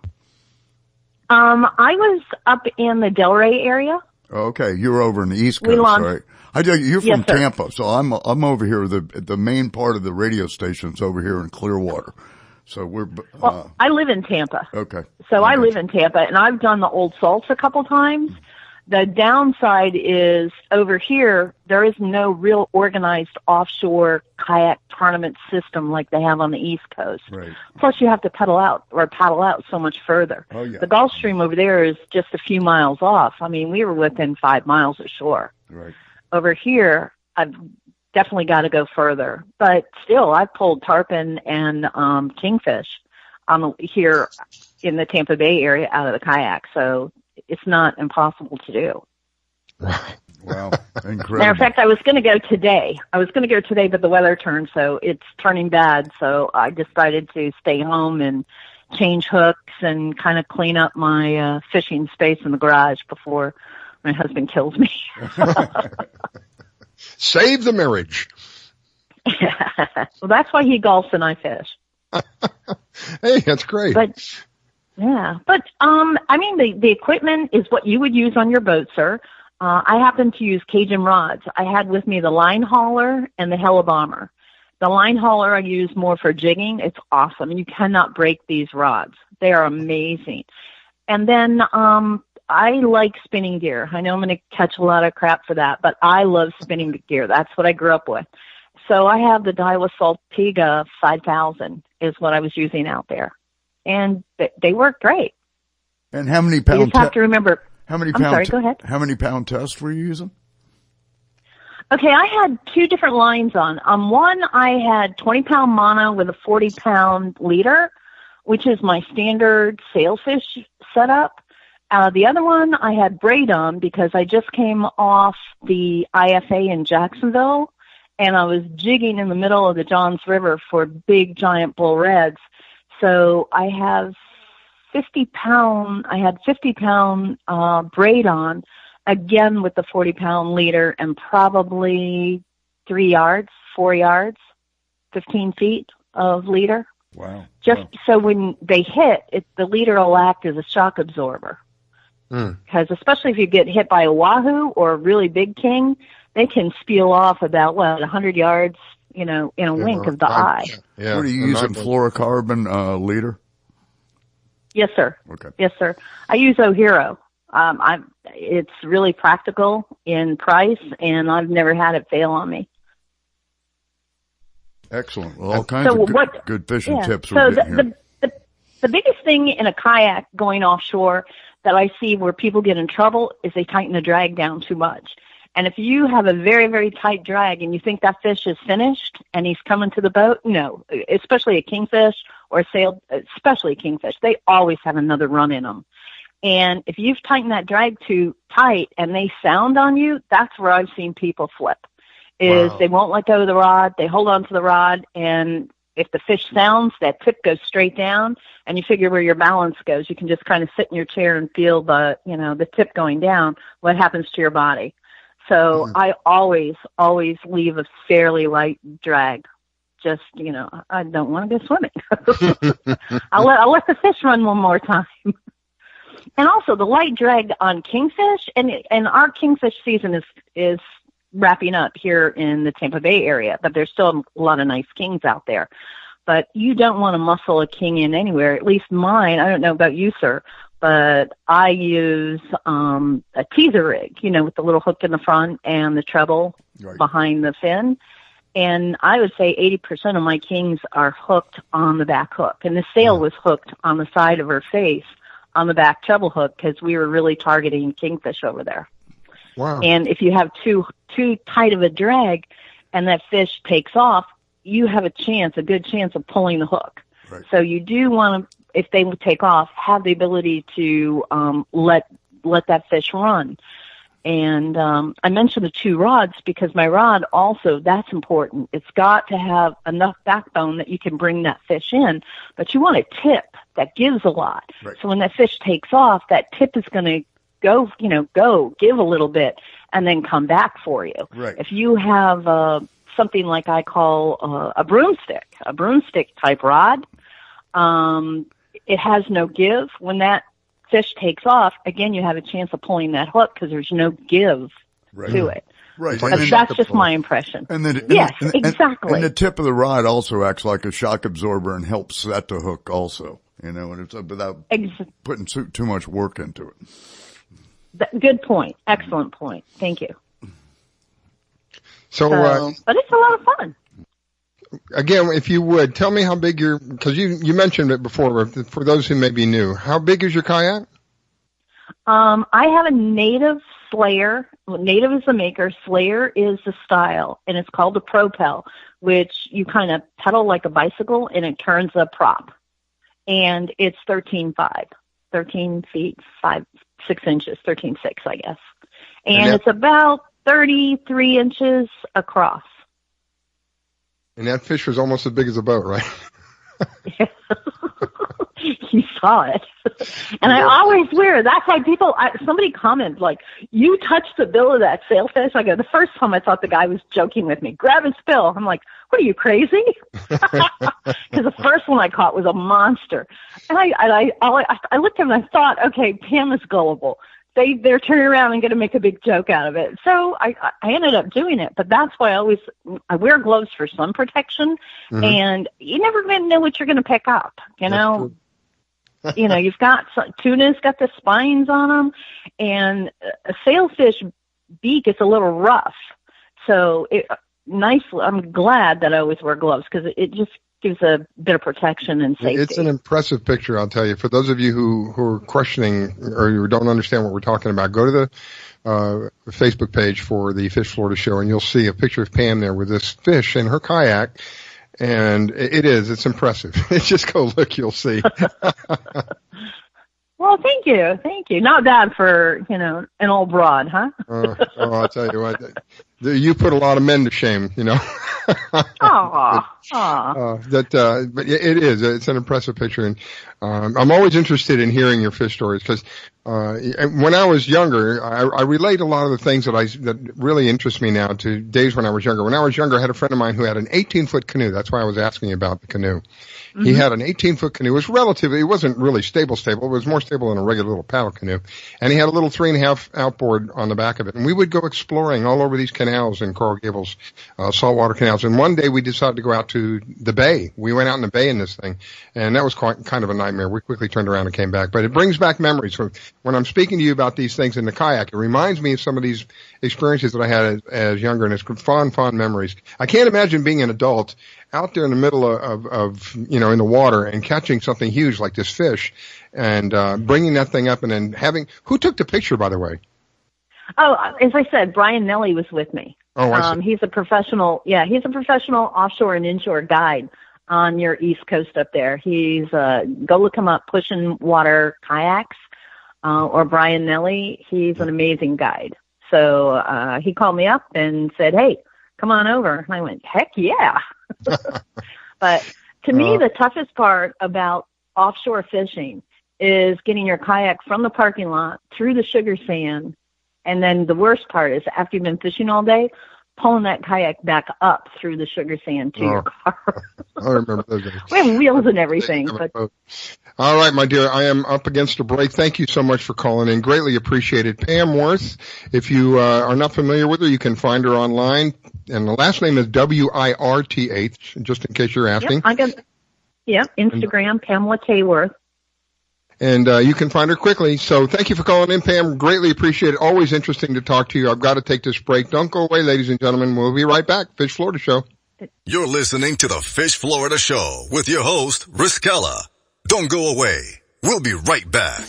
I was up in the Delray area. Okay, you were over in the East Coast, right? You're from Tampa, so I'm over here. The main part of the radio station's over here in Clearwater. So we're. I live in Tampa. Okay. So I live in Tampa, and I've done the Old Salts a couple times. The downside is over here, there is no real organized offshore kayak tournament system like they have on the East Coast. Right. Plus, you have to paddle out so much further. Oh, yeah. The Gulf Stream over there is just a few miles off. I mean, we were within 5 miles of shore. Right. Over here, I've definitely got to go further. But still, I've pulled tarpon and kingfish here in the Tampa Bay area out of the kayak. So it's not impossible to do. Wow. Incredible. Matter of fact, I was going to go today. But the weather turned, so it's turning bad. So I decided to stay home and change hooks and kind of clean up my fishing space in the garage before my husband kills me. Save the marriage. Well, that's why he golfs and I fish. Hey, that's great. But I mean, the equipment is what you would use on your boat, sir. I happen to use Cajun rods. I had with me the line hauler and the Hella Bomber. The line hauler I use more for jigging. It's awesome. You cannot break these rods. They are amazing. And then I like spinning gear. I know I'm going to catch a lot of crap for that, but I love spinning gear. That's what I grew up with. So I have the Daiwa Saltiga 5000 is what I was using out there. And they work great. And how many pound? You just have to remember. How many I'm pound? sorry, go ahead. How many pound test were you using? Okay, I had 2 different lines on. One, I had 20-pound mono with a 40-pound leader, which is my standard sailfish setup. The other one, I had braid on because I just came off the IFA in Jacksonville, and I was jigging in the middle of the Johns River for big, giant bull reds. So I have 50-pound braid on, again with the 40-pound leader, and probably 4 yards, 15 feet of leader. Wow. So when they hit, the leader will act as a shock absorber. Because especially if you get hit by a wahoo or a really big king, they can spill off about 100 yards, in a wink of the eye. Yeah. What are you using, fluorocarbon leader? Yes, sir. Okay. Yes, sir. I use O'Hero. It's really practical in price, and I've never had it fail on me. Excellent. Well, all kinds of good fishing tips so we're getting here. The biggest thing in a kayak going offshore that I see where people get in trouble is they tighten the drag down too much. And if you have a very, very tight drag and you think that fish is finished and he's coming to the boat, no, especially a kingfish or a sail, especially a kingfish, they always have another run in them. And if you've tightened that drag too tight and they sound on you, that's where I've seen people flip, is they won't let go of the rod, they hold on to the rod, and if the fish sounds, that tip goes straight down, and you figure where your balance goes. You can just kind of sit in your chair and feel the tip going down, what happens to your body. So I always leave a fairly light drag. Just, I don't want to go swimming. I'll let the fish run one more time. And also the light drag on kingfish, and our kingfish season is wrapping up here in the Tampa Bay area, but there's still a lot of nice kings out there. But you don't want to muscle a king in anywhere, at least mine. I don't know about you, sir, but I use a teaser rig, with the little hook in the front and the treble behind the fin. And I would say 80% of my kings are hooked on the back hook. And the sail was hooked on the side of her face on the back treble hook because we were really targeting kingfish over there. Wow. And if you have too tight of a drag and that fish takes off, you have a good chance of pulling the hook. Right. So you do want to, if they would take off, have the ability to let that fish run. And I mentioned the 2 rods because my rod also, that's important. It's got to have enough backbone that you can bring that fish in, but you want a tip that gives a lot. Right. So when that fish takes off, that tip is going to give a little bit and then come back for you. Right. If you have something like I call a broomstick type rod, it has no give. When that fish takes off, again, you have a chance of pulling that hook because there's no give to it. Right. That's just my impression. Exactly. And the tip of the rod also acts like a shock absorber and helps set the hook also, and it's without putting too much work into it. Good point. Excellent point. Thank you. So but it's a lot of fun. Again, if you would, tell me how big because you mentioned it before, but for those who may be new, how big is your kayak? I have a Native Slayer. Native is the maker. Slayer is the style, and it's called the Propel, which you kind of pedal like a bicycle, and it turns a prop. And it's 13 feet, 6 inches, 13.6, I guess. And it's about 33 inches across. And that fish was almost as big as a boat, right? You saw it. And I always wear, that's why somebody commented, like, you touched the bill of that sailfish. I go, the first time I thought the guy was joking with me. Grab his bill. I'm like, what are you, crazy? Because the first one I caught was a monster. And I looked at him and I thought, okay, Pam is gullible. They're turning around and going to make a big joke out of it. So I ended up doing it, but that's why I wear gloves for sun protection, and you never even know what you're going to pick up. You've got tuna's got the spines on them, and a sailfish beak is a little rough. So I'm glad that I always wear gloves because it just gives a bit of protection and safety. It's an impressive picture, I'll tell you. For those of you who are questioning or you don't understand what we're talking about, go to the Facebook page for the Fish Florida show, and you'll see a picture of Pam there with this fish in her kayak. And it's impressive. Just go look, you'll see. Well, thank you. Not bad for, an old broad, huh? I'll tell you what, you put a lot of men to shame, But it is. It's an impressive picture, and I'm always interested in hearing your fish stories because when I was younger, I relate a lot of the things that really interest me now to days when I was younger. When I was younger, I had a friend of mine who had an 18-foot canoe. That's why I was asking you about the canoe. Mm-hmm. He had an 18-foot canoe. It wasn't really stable. It was more stable than a regular little paddle canoe. And he had a little 3.5 outboard on the back of it. And we would go exploring all over these canals in Coral Gables, saltwater canals. And one day we decided to go out to the bay. We went out in the bay in this thing. And that was kind of a nightmare. We quickly turned around and came back. But it brings back memories. So when I'm speaking to you about these things in the kayak, it reminds me of some of these experiences that I had as younger. And it's fond memories. I can't imagine being an adult out there in the middle of in the water and catching something huge like this fish and bringing that thing up and then who took the picture, by the way? Oh, as I said, Brian Nelly was with me. Oh, I see. He's a professional offshore and inshore guide on your East Coast up there. He's go look him up, Pushing Water Kayaks, or Brian Nelly. He's an amazing guide. So he called me up and said, "Hey, come on over." And I went, "Heck yeah." But to me, the toughest part about offshore fishing is getting your kayak from the parking lot through the sugar sand. And then the worst part is after you've been fishing all day, pulling that kayak back up through the sugar sand to your car. I remember those days. We have wheels and everything. But all right, my dear, I am up against a break. Thank you so much for calling in. Greatly appreciated. Pam Worth, if you are not familiar with her, you can find her online. And the last name is Wirth, just in case you're asking. Instagram, Pamela K. Worth. And you can find her quickly. So thank you for calling in, Pam. Greatly appreciate it. Always interesting to talk to you. I've got to take this break. Don't go away, ladies and gentlemen. We'll be right back. Fish Florida Show. You're listening to the Fish Florida Show with your host, Riskella. Don't go away. We'll be right back.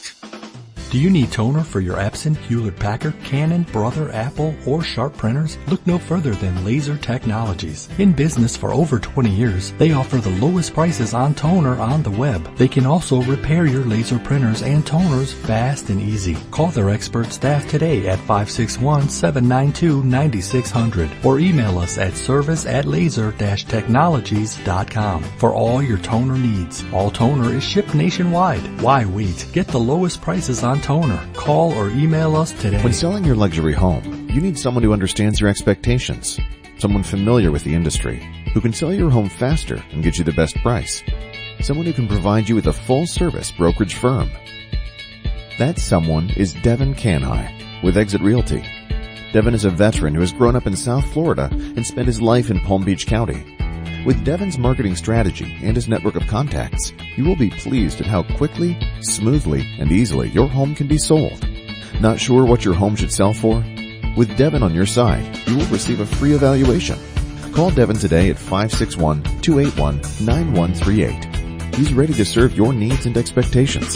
Do you need toner for your Epson, Hewlett-Packard, Canon, Brother, Apple, or Sharp printers? Look no further than Laser Technologies. In business for over 20 years, they offer the lowest prices on toner on the web. They can also repair your laser printers and toners fast and easy. Call their expert staff today at 561-792-9600 or email us at service@laser-technologies.com for all your toner needs. All toner is shipped nationwide. Why wait? Get the lowest prices on toner. Call or email us today. When selling your luxury home, you need someone who understands your expectations, someone familiar with the industry, who can sell your home faster and get you the best price, someone who can provide you with a full-service brokerage firm. That someone is Devin Canhigh with Exit Realty. Devin is a veteran who has grown up in South Florida and spent his life in Palm Beach County. With Devin's marketing strategy and his network of contacts, you will be pleased at how quickly, smoothly, and easily your home can be sold. Not sure what your home should sell for? With Devin on your side, you will receive a free evaluation. Call Devin today at 561-281-9138. He's ready to serve your needs and expectations.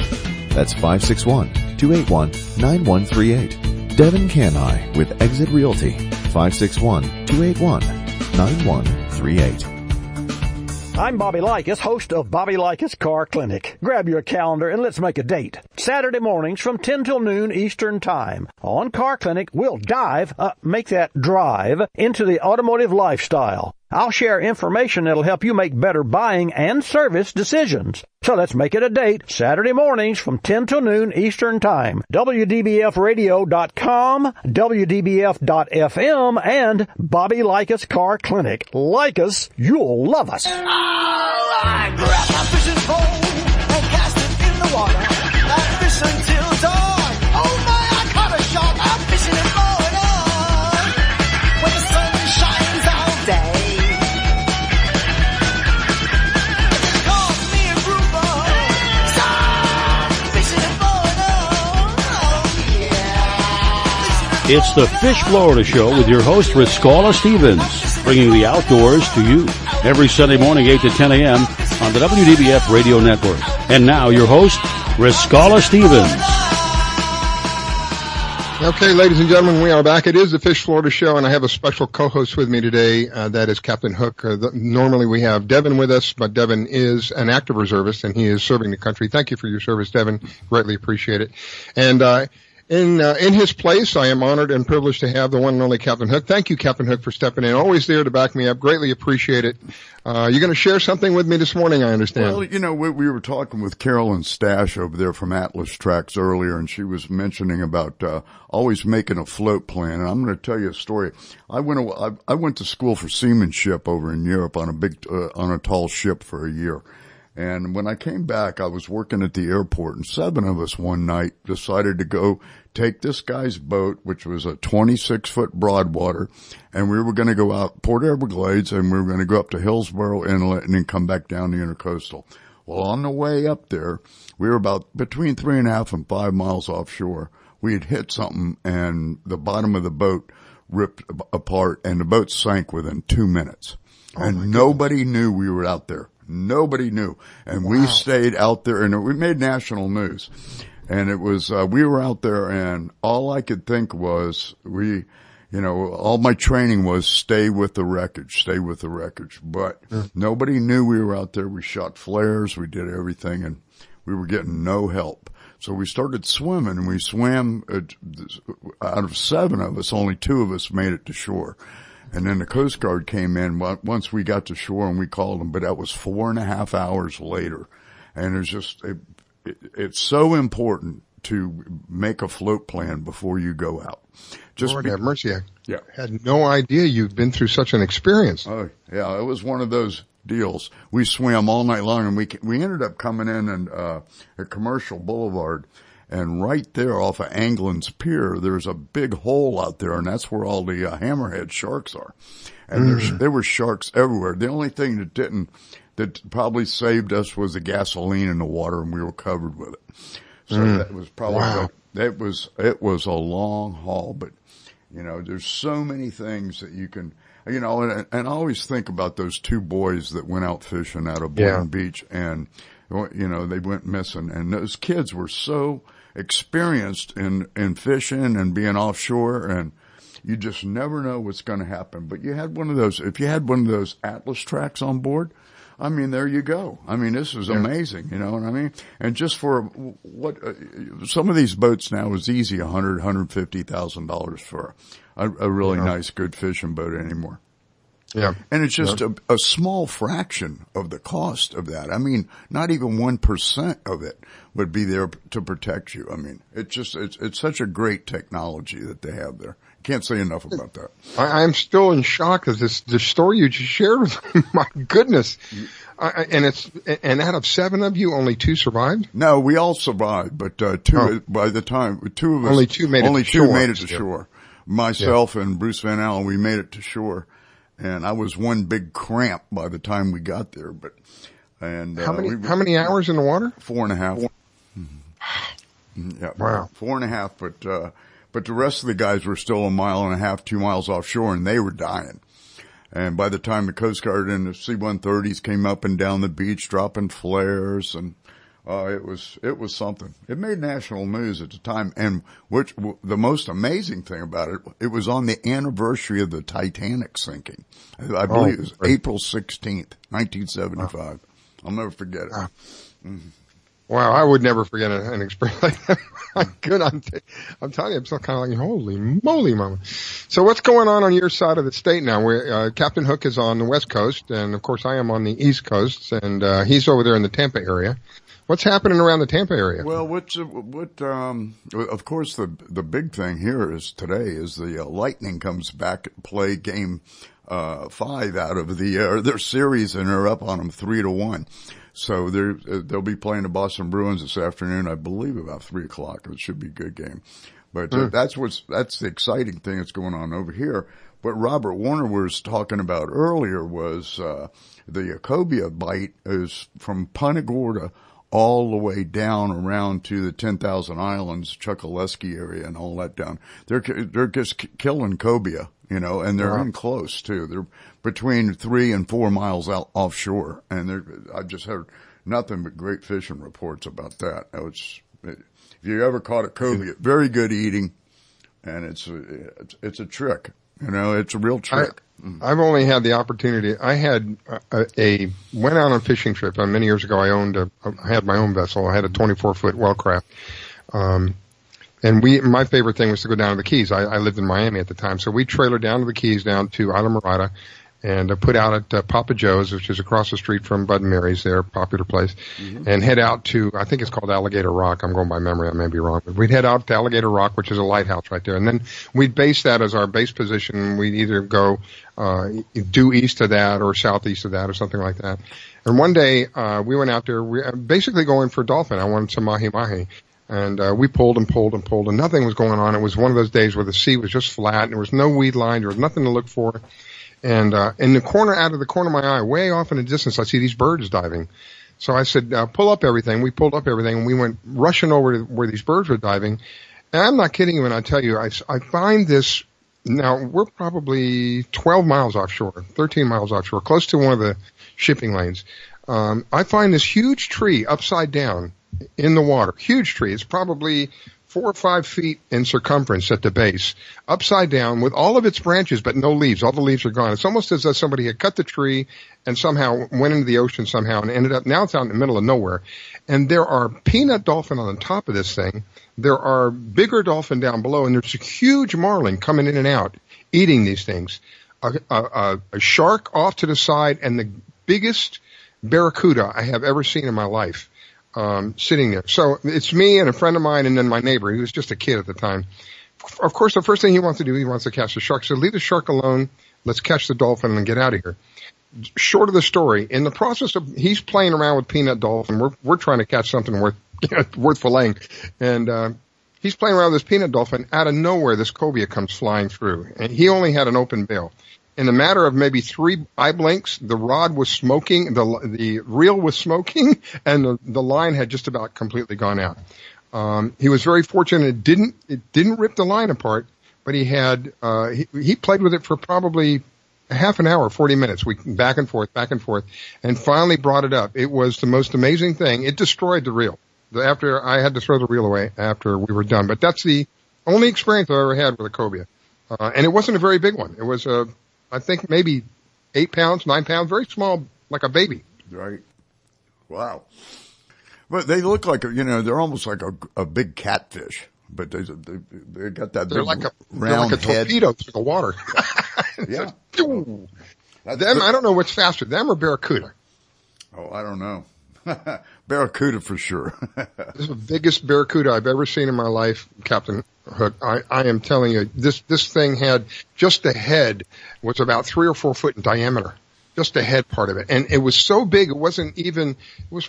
That's 561-281-9138. Devin Canhigh with Exit Realty, 561-281-9138. I'm Bobby Likas, host of Bobby Likas Car Clinic. Grab your calendar and let's make a date. Saturday mornings from 10 till noon Eastern Time. On Car Clinic, we'll drive into the automotive lifestyle. I'll share information that'll help you make better buying and service decisions. So let's make it a date. Saturday mornings from 10 till noon Eastern Time. WDBFradio.com, WDBF.FM, and Bobby Likas Car Clinic. Like us, you'll love us. I grab my fishing pole and cast it in the water. I fish until dawn. Oh my, I caught a shark. I'm fishing and blowing on when the sun shines all day. It's the Fish Florida Show with your host, Riskella Stevens, bringing the outdoors to you every Sunday morning, 8 to 10 a.m. on the WDBF Radio Network. And now, your host, Riskella Stevens. Okay, ladies and gentlemen, we are back. It is the Fish Florida Show, and I have a special co-host with me today. That is Captain Hook. Normally we have Devin with us, but Devin is an active reservist, and he is serving the country. Thank you for your service, Devin. Greatly appreciate it. And In his place, I am honored and privileged to have the one and only Captain Hook. Thank you, Captain Hook, for stepping in. Always there to back me up. Greatly appreciate it. You're going to share something with me this morning, I understand. Well, you know, we were talking with Carolyn Stash over there from Atlas Tracks earlier, and she was mentioning about always making a float plan. And I'm going to tell you a story. I went to school for seamanship over in Europe on a tall ship for a year. And when I came back, I was working at the airport, and 7 of us one night decided to go take this guy's boat, which was a 26-foot Broadwater, and we were going to go out Port Everglades, and we were going to go up to Hillsborough Inlet and then come back down the Intercoastal. Well, on the way up there, we were about between 3.5 and 5 miles offshore. We had hit something, and the bottom of the boat ripped apart, and the boat sank within 2 minutes. And nobody knew we were out there. Nobody knew. And we stayed out there, and we made national news. And it was, we were out there, and all I could think was, all my training was stay with the wreckage. But nobody knew we were out there. We shot flares, we did everything, and we were getting no help. So we started swimming, and we swam, out of 7 of us, only 2 of us made it to shore. And then the Coast Guard came in once we got to shore, and we called them, but that was 4.5 hours later. And it's just, it's so important to make a float plan before you go out. Lord have mercy. I had no idea you'd been through such an experience. Oh, yeah. It was one of those deals. We swam all night long, and we ended up coming in and, at Commercial Boulevard. And right there off of Anglin's Pier, there's a big hole out there, and that's where all the hammerhead sharks are. And there were sharks everywhere. The only thing that probably saved us was the gasoline in the water, and we were covered with it. So that was probably, it was a long haul, but there's so many things that you can, and I always think about those 2 boys that went out fishing out of Boynton Beach, and, they went missing, and those kids were so experienced in fishing and being offshore, and you just never know what's going to happen. But if you had one of those Atlas Tracks on board, I mean, there you go. I mean, this is amazing, you know what I mean? And just for what, some of these boats now is easy, $150,000 for a really nice, good fishing boat anymore. Yeah. And it's just a small fraction of the cost of that. I mean, not even 1% of it would be there to protect you. I mean, it's such a great technology that they have there. Can't say enough about that. I'm still in shock of the story you just shared with me. My goodness. And out of 7 of you, only 2 survived? No, we all survived, but by the time 2 of us, only 2 made it to shore. Myself and Bruce Van Allen, we made it to shore. And I was one big cramp by the time we got there, how many hours in the water? 4.5. Yeah. Wow. 4.5, but the rest of the guys were still 1.5 miles, 2 miles offshore, and they were dying. And by the time the Coast Guard and the C-130s came up and down the beach dropping flares, and it was something. It made national news at the time, and the most amazing thing about it, it was on the anniversary of the Titanic sinking. I believe it was April 16th, 1975. I'll never forget it. Wow, I would never forget an experience like that. I'm telling you, I'm still kind of like, holy moly, mama. So what's going on your side of the state now? Where Captain Hook is on the West Coast, and of course I am on the East Coast, and he's over there in the Tampa area. What's happening around the Tampa area? Well, of course, the big thing here is today is the Lightning comes back to play game 5 out of their series, and they're up on them 3-1. So they'll be playing the Boston Bruins this afternoon, I believe, about 3:00. It should be a good game. But that's the exciting thing that's going on over here. What Robert Warner was talking about earlier was the cobia bite is from Punta Gorda all the way down around to the 10,000 Islands, Chokoloskee area, and all that down. They're just killing cobia, and they're in close too. They're between 3 and 4 miles out offshore, and I've just heard nothing but great fishing reports about that. If you ever caught a cobia, very good eating, and it's a trick. It's a real trick. I've only had the opportunity. I had went out on a fishing trip many years ago. I had my own vessel. I had a 24-foot Wellcraft. And my favorite thing was to go down to the Keys. I lived in Miami at the time. So we trailered down to the Keys, down to Isla Mirada, and put out at Papa Joe's, which is across the street from Bud and Mary's, their popular place, and head out to, I think it's called Alligator Rock. I'm going by memory. I may be wrong. But we'd head out to Alligator Rock, which is a lighthouse right there. And then we'd base that as our base position. We'd either go due east of that or southeast of that or something like that. And one day we went out there basically going for dolphin. I wanted some mahi-mahi. And we pulled and pulled and pulled, and nothing was going on. It was one of those days where the sea was just flat, and there was no weed line. There was nothing to look for. And in the corner, out of the corner of my eye, way off in the distance, I see these birds diving. So I said, pull up everything. We pulled up everything, and we went rushing over to where these birds were diving. And I'm not kidding you when I tell you, I find this. Now, we're probably 12 miles offshore, 13 miles offshore, close to one of the shipping lanes. I find this huge tree upside down in the water. Huge tree. It's probably 4 or 5 feet in circumference at the base, upside down with all of its branches, but no leaves. All the leaves are gone. It's almost as though somebody had cut the tree and somehow went into the ocean somehow and ended up, now it's out in the middle of nowhere. And there are peanut dolphin on the top of this thing. There are bigger dolphin down below, and there's a huge marlin coming in and out, eating these things. A shark off to the side, and the biggest barracuda I have ever seen in my life. Sitting there. So it's me and a friend of mine and then my neighbor. He was just a kid at the time. Of course, the first thing he wants to do, he wants to catch the shark. So leave the shark alone. Let's catch the dolphin and get out of here. Short of the story, in the process of, he's playing around with peanut dolphin. We're trying to catch something worth filleting. And, he's playing around with this peanut dolphin. Out of nowhere, this cobia comes flying through, and he only had an open bail. In a matter of maybe 3 eye blinks, the rod was smoking, the reel was smoking, and the line had just about completely gone out. He was very fortunate. It didn't rip the line apart, but he had, he played with it for probably half an hour, 40 minutes. We back and forth, and finally brought it up. It was the most amazing thing. It destroyed the reel. After I had to throw the reel away after we were done, but that's the only experience I ever had with a cobia. And it wasn't a very big one. It was I think maybe 8 pounds, 9 pounds, very small, like a baby. Right. Wow. But they look like, they're almost like a big catfish, but they got that they're big like round a head. torpedo through the water. Yeah. Them, I don't know what's faster, them or barracuda. Oh, I don't know. Barracuda for sure. This is the biggest barracuda I've ever seen in my life, Captain Hook. I am telling you, this thing had, just the head was about 3 or 4 foot in diameter. Just the head part of it. And it was so big, it was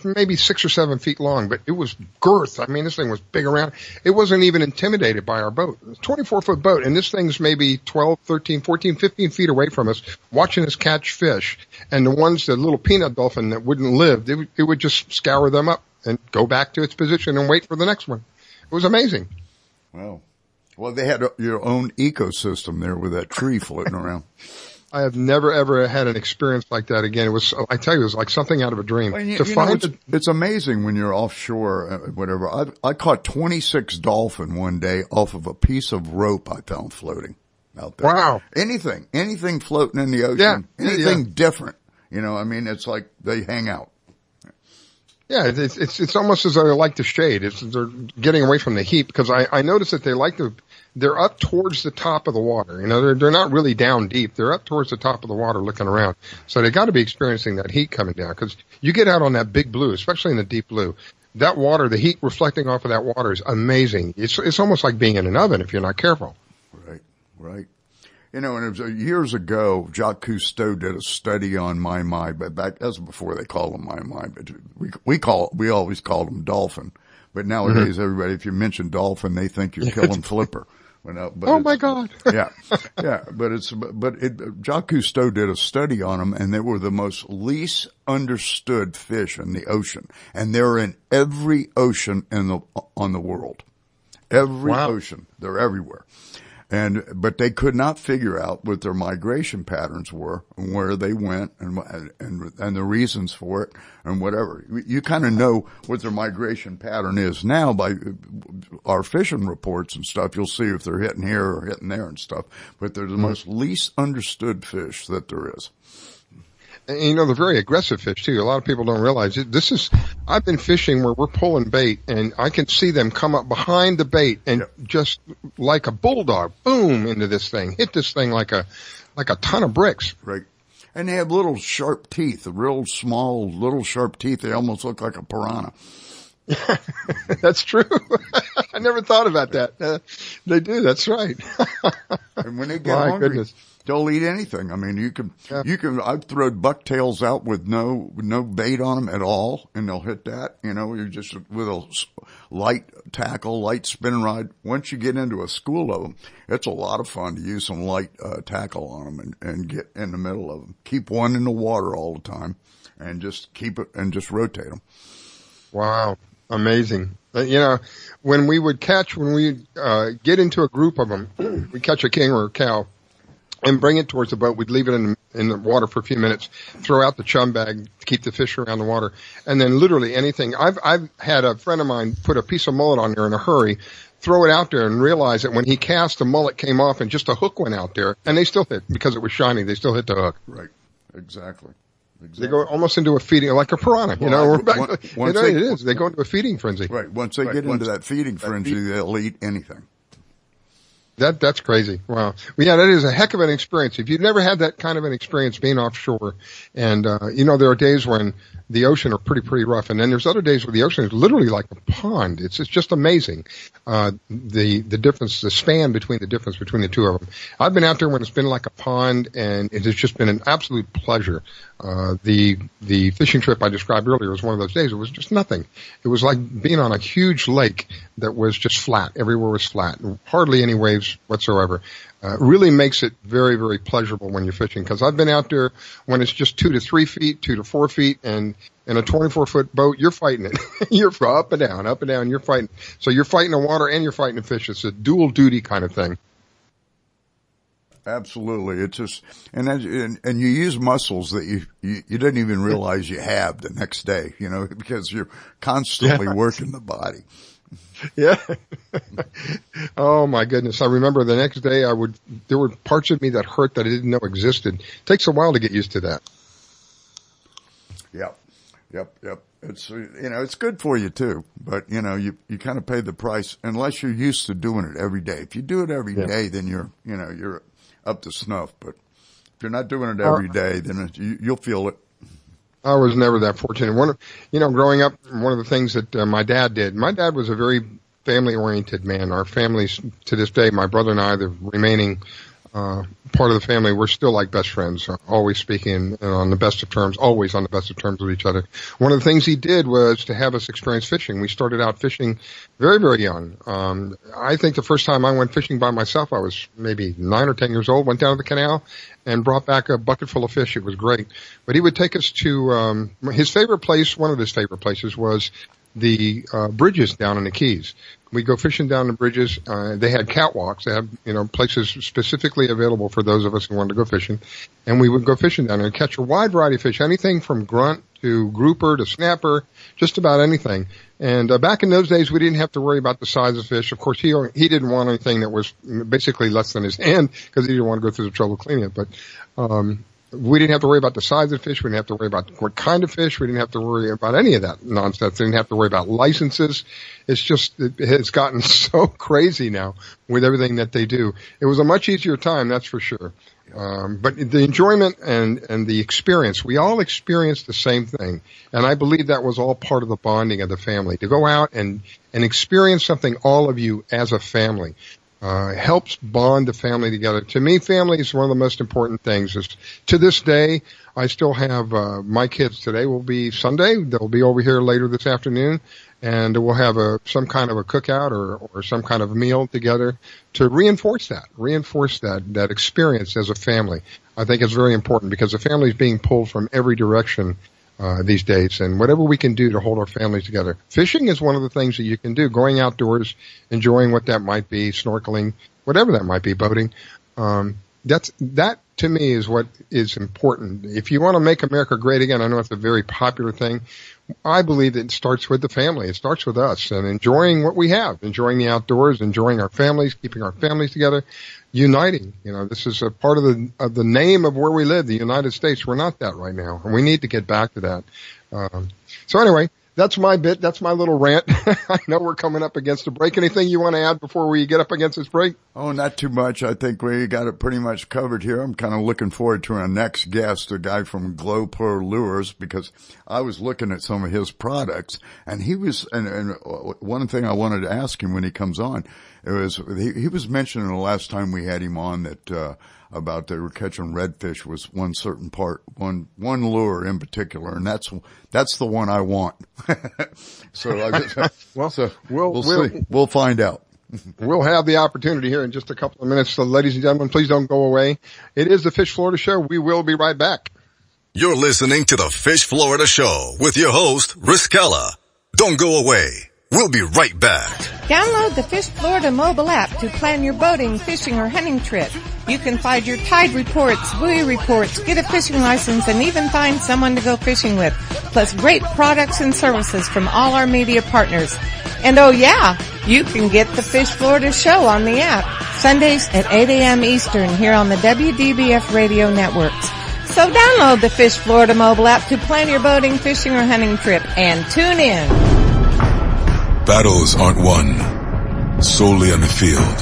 maybe 6 or 7 feet long, but it was girth. I mean, this thing was big around. It wasn't even intimidated by our boat. It's a 24-foot boat, and this thing's maybe 12, 13, 14, 15 feet away from us, watching us catch fish. And the little peanut dolphin that wouldn't live, it would just scour them up and go back to its position and wait for the next one. It was amazing. Wow. Well, they had your own ecosystem there with that tree floating around. I have never, ever had an experience like that again. It was like something out of a dream. Well, it's amazing when you're offshore, whatever. I caught 26 dolphin one day off of a piece of rope I found floating out there. Wow. Anything floating in the ocean, anything different. It's like they hang out. Yeah, it's almost as though they like the shade. They're getting away from the heat, because I noticed that they're up towards the top of the water. They're not really down deep. They're up towards the top of the water looking around. So they got to be experiencing that heat coming down, because you get out on that big blue, especially in the deep blue. That water, the heat reflecting off of that water is amazing. It's almost like being in an oven if you're not careful. Right. And it was years ago, Jacques Cousteau did a study on mai-mai, but that's before they called them mai-mai, but we always called them dolphin. But nowadays, everybody, if you mention dolphin, they think you're killing Flipper. Oh my God. Yeah. But Jacques Cousteau did a study on them, and they were the most least understood fish in the ocean. And they're in every ocean on the world. Every ocean. They're everywhere. But they could not figure out what their migration patterns were and where they went and the reasons for it and whatever. You kind of know what their migration pattern is now by our fishing reports and stuff. You'll see if they're hitting here or hitting there and stuff. But they're the most least understood fish that there is. And, they're very aggressive fish too. A lot of people don't realize it. I've been fishing where we're pulling bait and I can see them come up behind the bait and just like a bulldog, boom, into this thing, hit this thing like a ton of bricks. Right. And they have little sharp teeth, real small, little sharp teeth. They almost look like a piranha. That's true. I never thought about that. They do. That's right. And when they get hungry, they'll eat anything. I mean, I've thrown bucktails out with no bait on them at all, and they'll hit that. You're just with a light tackle, light spinning rod. Once you get into a school of them, it's a lot of fun to use some light tackle on them and get in the middle of them. Keep one in the water all the time, and just keep it and just rotate them. Wow. Amazing. When we get into a group of them, we catch a king or a cow and bring it towards the boat. We'd leave it in the water for a few minutes, throw out the chum bag to keep the fish around the water, and then literally anything. I've had a friend of mine put a piece of mullet on there in a hurry, throw it out there and realize that when he cast, the mullet came off and just a hook went out there, and they still hit because it was shiny. They still hit the hook. Right. Exactly. They go almost into a feeding, like a piranha, it is. They go into a feeding frenzy. Right. Once they get into that feeding frenzy, they'll eat anything. That's crazy. Wow. Well, yeah, that is a heck of an experience. If you've never had that kind of an experience being offshore, and, there are days when the ocean are pretty rough, and then there's other days where the ocean is literally like a pond. It's just amazing. The difference, the span between the difference between the two of them. I've been out there when it's been like a pond, and it has just been an absolute pleasure. The fishing trip I described earlier was one of those days. It was just nothing. It was like being on a huge lake that was just flat. Everywhere was flat. Hardly any waves whatsoever. Really makes it very, very pleasurable when you're fishing. Cause I've been out there when it's just 2 to 3 feet, 2 to 4 feet, and in a 24-foot boat, you're fighting it. You're up and down, you're fighting. So you're fighting the water and you're fighting the fish. It's a dual duty kind of thing. Absolutely. It's just, and you use muscles that you didn't even realize you have the next day, because you're constantly working the body. Yeah. Oh my goodness. I remember the next day there were parts of me that hurt that I didn't know existed. It takes a while to get used to that. Yep. It's, it's good for you too, but you kind of pay the price unless you're used to doing it every day. If you do it every day, then you're up to snuff. But if you're not doing it every day, then you'll feel it. I was never that fortunate. Growing up, one of the things that my dad did, my dad was a very family-oriented man. Our families, to this day, my brother and I, the remaining part of the family, we're still like best friends, always speaking on the best of terms, always on the best of terms with each other. One of the things he did was to have us experience fishing. We started out fishing very, very young. I think the first time I went fishing by myself, I was maybe 9 or 10 years old, went down to the canal and brought back a bucket full of fish. It was great. But he would take us to his favorite place. One of his favorite places was the bridges down in the Keys. We go fishing down the bridges. They had catwalks. They had, places specifically available for those of us who wanted to go fishing. And we would go fishing down there and catch a wide variety of fish, anything from grunt to grouper to snapper, just about anything. And back in those days, we didn't have to worry about the size of fish. Of course, he didn't want anything that was basically less than his hand because he didn't want to go through the trouble of cleaning it. But we didn't have to worry about the size of the fish. We didn't have to worry about what kind of fish. We didn't have to worry about any of that nonsense. We didn't have to worry about licenses. It's just, it has gotten so crazy now with everything that they do. It was a much easier time, that's for sure. But the enjoyment and the experience, we all experienced the same thing. And I believe that was all part of the bonding of the family. To go out and experience something, all of you as a family. Helps bond the family together. To me, family is one of the most important things. To this day, I still have my kids. Today will be Sunday. They'll be over here later this afternoon, and we'll have some kind of a cookout or some kind of meal together to reinforce that experience as a family. I think it's very important because the family is being pulled from every direction these days, and whatever we can do to hold our families together. Fishing is one of the things that you can do, going outdoors, enjoying what that might be, snorkeling, whatever that might be, boating. That to me is what is important. If you want to make America great again, I know it's a very popular thing. I believe it starts with the family. It starts with us and enjoying what we have, enjoying the outdoors, enjoying our families, keeping our families together, uniting. You know, this is a part of the name of where we live, the United States. We're not that right now, and we need to get back to that. So anyway, that's my bit. That's my little rant. I know we're coming up against a break. Anything you want to add before we get up against this break? Oh, not too much. I think we got it pretty much covered here. I'm kind of looking forward to our next guest, a guy from Glow Pro Lures, because I was looking at some of his products, and he was, and one thing I wanted to ask him when he comes on, it was, he was mentioning the last time we had him on that, about they were catching redfish was one certain part, one lure in particular, and that's the one I want. So I guess, we'll see. We'll find out. We'll have the opportunity here in just a couple of minutes. So ladies and gentlemen, please don't go away. It is the Fish Florida Show. We will be right back. You're listening to the Fish Florida Show with your host, Riskella. Don't go away. We'll be right back. Download the Fish Florida mobile app to plan your boating, fishing, or hunting trip. You can find your tide reports, buoy reports, get a fishing license, and even find someone to go fishing with. Plus great products and services from all our media partners. And oh yeah, you can get the Fish Florida Show on the app. Sundays at 8 a.m. Eastern here on the WDBF radio networks. So download the Fish Florida mobile app to plan your boating, fishing, or hunting trip and tune in. Battles aren't won solely on the field.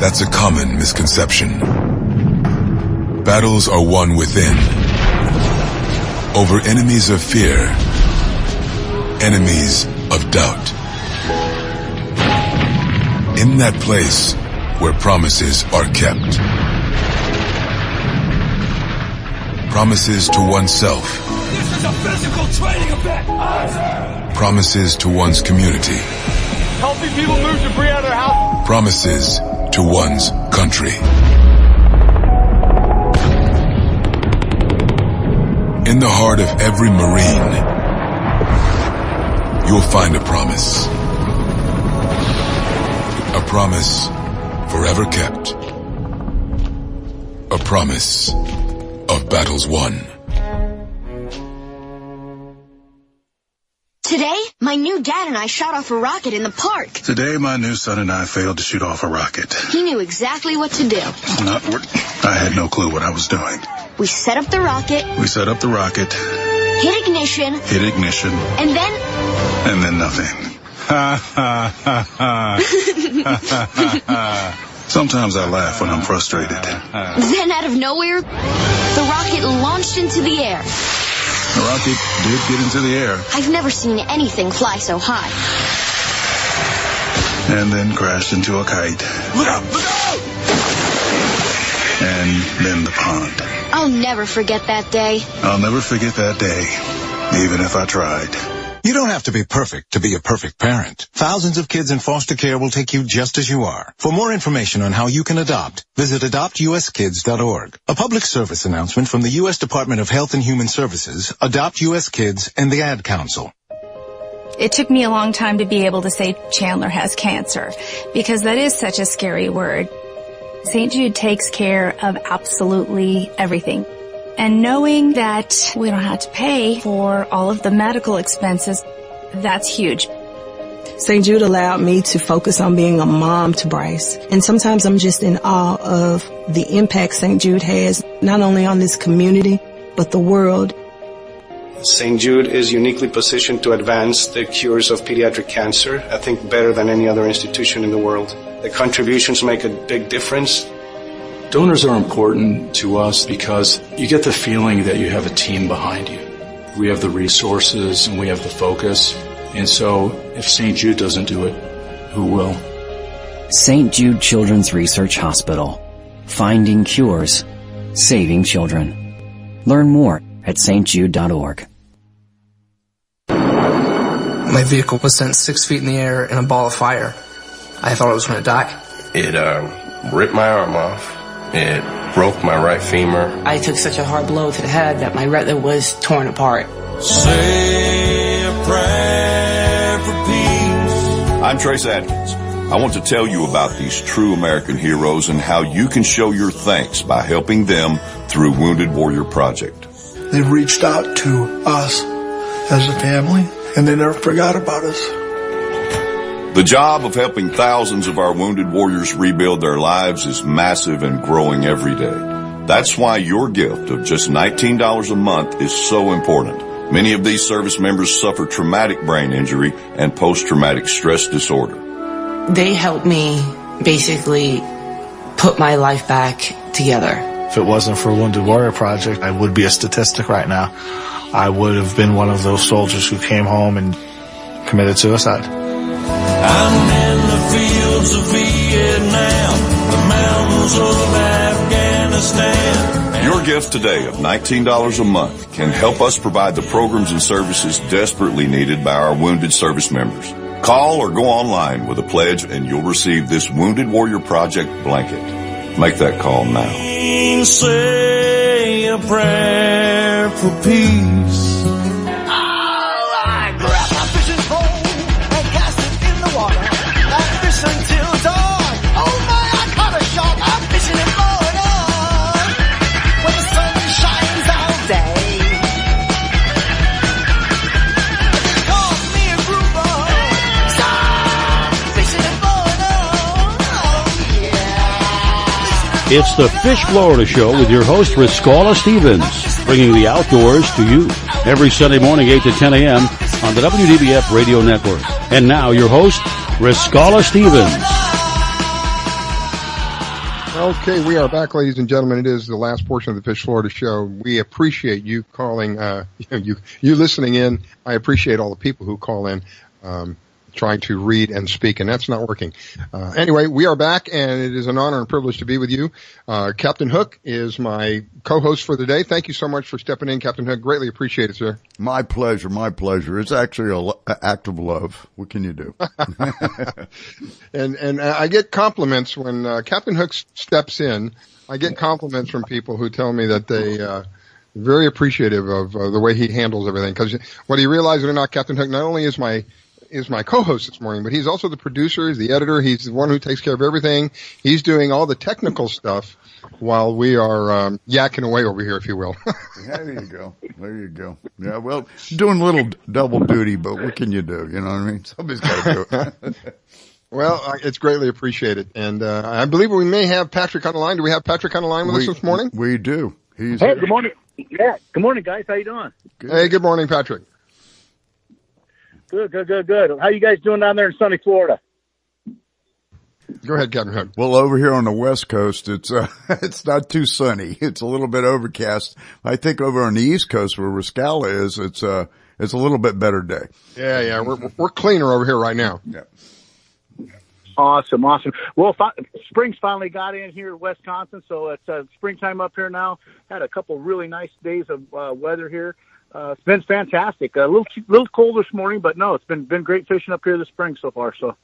That's a common misconception. Battles are won within, over enemies of fear, enemies of doubt. In that place where promises are kept. Promises to oneself. This is a physical training event. Promises to one's community. Helping people move debris out of their house. Promises to one's country. In the heart of every Marine, you'll find a promise. A promise forever kept. A promise of battles won. Today, my new dad and I shot off a rocket in the park. Today, my new son and I failed to shoot off a rocket. He knew exactly what to do. I had no clue what I was doing. We set up the rocket. Hit ignition. And then nothing. Sometimes I laugh when I'm frustrated. Then out of nowhere, the rocket launched into the air. The rocket did get into the air. I've never seen anything fly so high. And then crashed into a kite. Look out! Look out! And then the pond. I'll never forget that day. I'll never forget that day, even if I tried. You don't have to be perfect to be a perfect parent. Thousands of kids in foster care will take you just as you are. For more information on how you can adopt, visit adoptuskids.org. A public service announcement from the U.S. Department of Health and Human Services, Adopt U.S. Kids, and the Ad Council. It took me a long time to be able to say Chandler has cancer, because that is such a scary word. St. Jude takes care of absolutely everything. And knowing that we don't have to pay for all of the medical expenses, that's huge. St. Jude allowed me to focus on being a mom to Bryce. And sometimes I'm just in awe of the impact St. Jude has, not only on this community, but the world. St. Jude is uniquely positioned to advance the cures of pediatric cancer, I think better than any other institution in the world. The contributions make a big difference. Donors are important to us because you get the feeling that you have a team behind you. We have the resources and we have the focus. And so if St. Jude doesn't do it, who will? St. Jude Children's Research Hospital. Finding cures. Saving children. Learn more at stjude.org. My vehicle was sent 6 feet in the air in a ball of fire. I thought I was going to die. It ripped my arm off. It broke my right femur. I took such a hard blow to the head that my retina was torn apart. Say a prayer for peace. I'm Trace Adkins. I want to tell you about these true American heroes and how you can show your thanks by helping them through Wounded Warrior Project. They've reached out to us as a family, and they never forgot about us. The job of helping thousands of our wounded warriors rebuild their lives is massive and growing every day. That's why your gift of just $19 a month is so important. Many of these service members suffer traumatic brain injury and post-traumatic stress disorder. They helped me basically put my life back together. If it wasn't for Wounded Warrior Project, I would be a statistic right now. I would have been one of those soldiers who came home and committed suicide. I'm in the fields of Vietnam, the mountains of Afghanistan. Your gift today of $19 a month can help us provide the programs and services desperately needed by our wounded service members. Call or go online with a pledge and you'll receive this Wounded Warrior Project blanket. Make that call now. Say a prayer for peace. I grab my fishing pole and cast it in the water. I fish until dawn. Oh my, I caught a shark. I'm fishing in Florida when the sun shines all day. Call me a grouper. Stop fishing in Florida. Oh yeah. It's the Fish Florida Show with your host, Riscala Stevens, bringing the outdoors to you every Sunday morning, 8 to 10 a.m. on the WDBF Radio Network. And now, your host, Riscala Stevens. Okay, we are back, ladies and gentlemen. It is the last portion of the Fish Florida Show. We appreciate you calling, you listening in. I appreciate all the people who call in, trying to read and speak, and that's not working. Anyway, we are back, and it is an honor and privilege to be with you. Captain Hook is my co-host for the day. Thank you so much for stepping in, Captain Hook. Greatly appreciate it, sir. My pleasure, my pleasure. It's actually an act of love. What can you do? And I get compliments when Captain Hook steps in. I get compliments from people who tell me that they very appreciative of the way he handles everything. Because whether you realize it or not, Captain Hook not only is my co-host this morning, but he's also the producer, he's the editor, he's the one who takes care of everything. He's doing all the technical stuff while we are yakking away over here, if you will. Yeah, there you go. There you go. Yeah, well, doing a little double duty, but what can you do? You know what I mean? Somebody's got to do it. Well, it's greatly appreciated. And I believe we may have Patrick on the line. Do we have Patrick on the line with us this morning? We do. Hey, good morning. Yeah, good morning, guys. How you doing? Good. Hey, good morning, Patrick. Good. How you guys doing down there in sunny Florida? Go ahead, Captain Hook. Well, over here on the West Coast, it's not too sunny. It's a little bit overcast. I think over on the East Coast where Riscala is, it's a little bit better day. Yeah. We're cleaner over here right now. Yeah. Awesome. Well, spring's finally got in here in Wisconsin, so it's springtime up here now. Had a couple really nice days of weather here. It's been fantastic. A little cold this morning, but no, it's been great fishing up here this spring so far. So,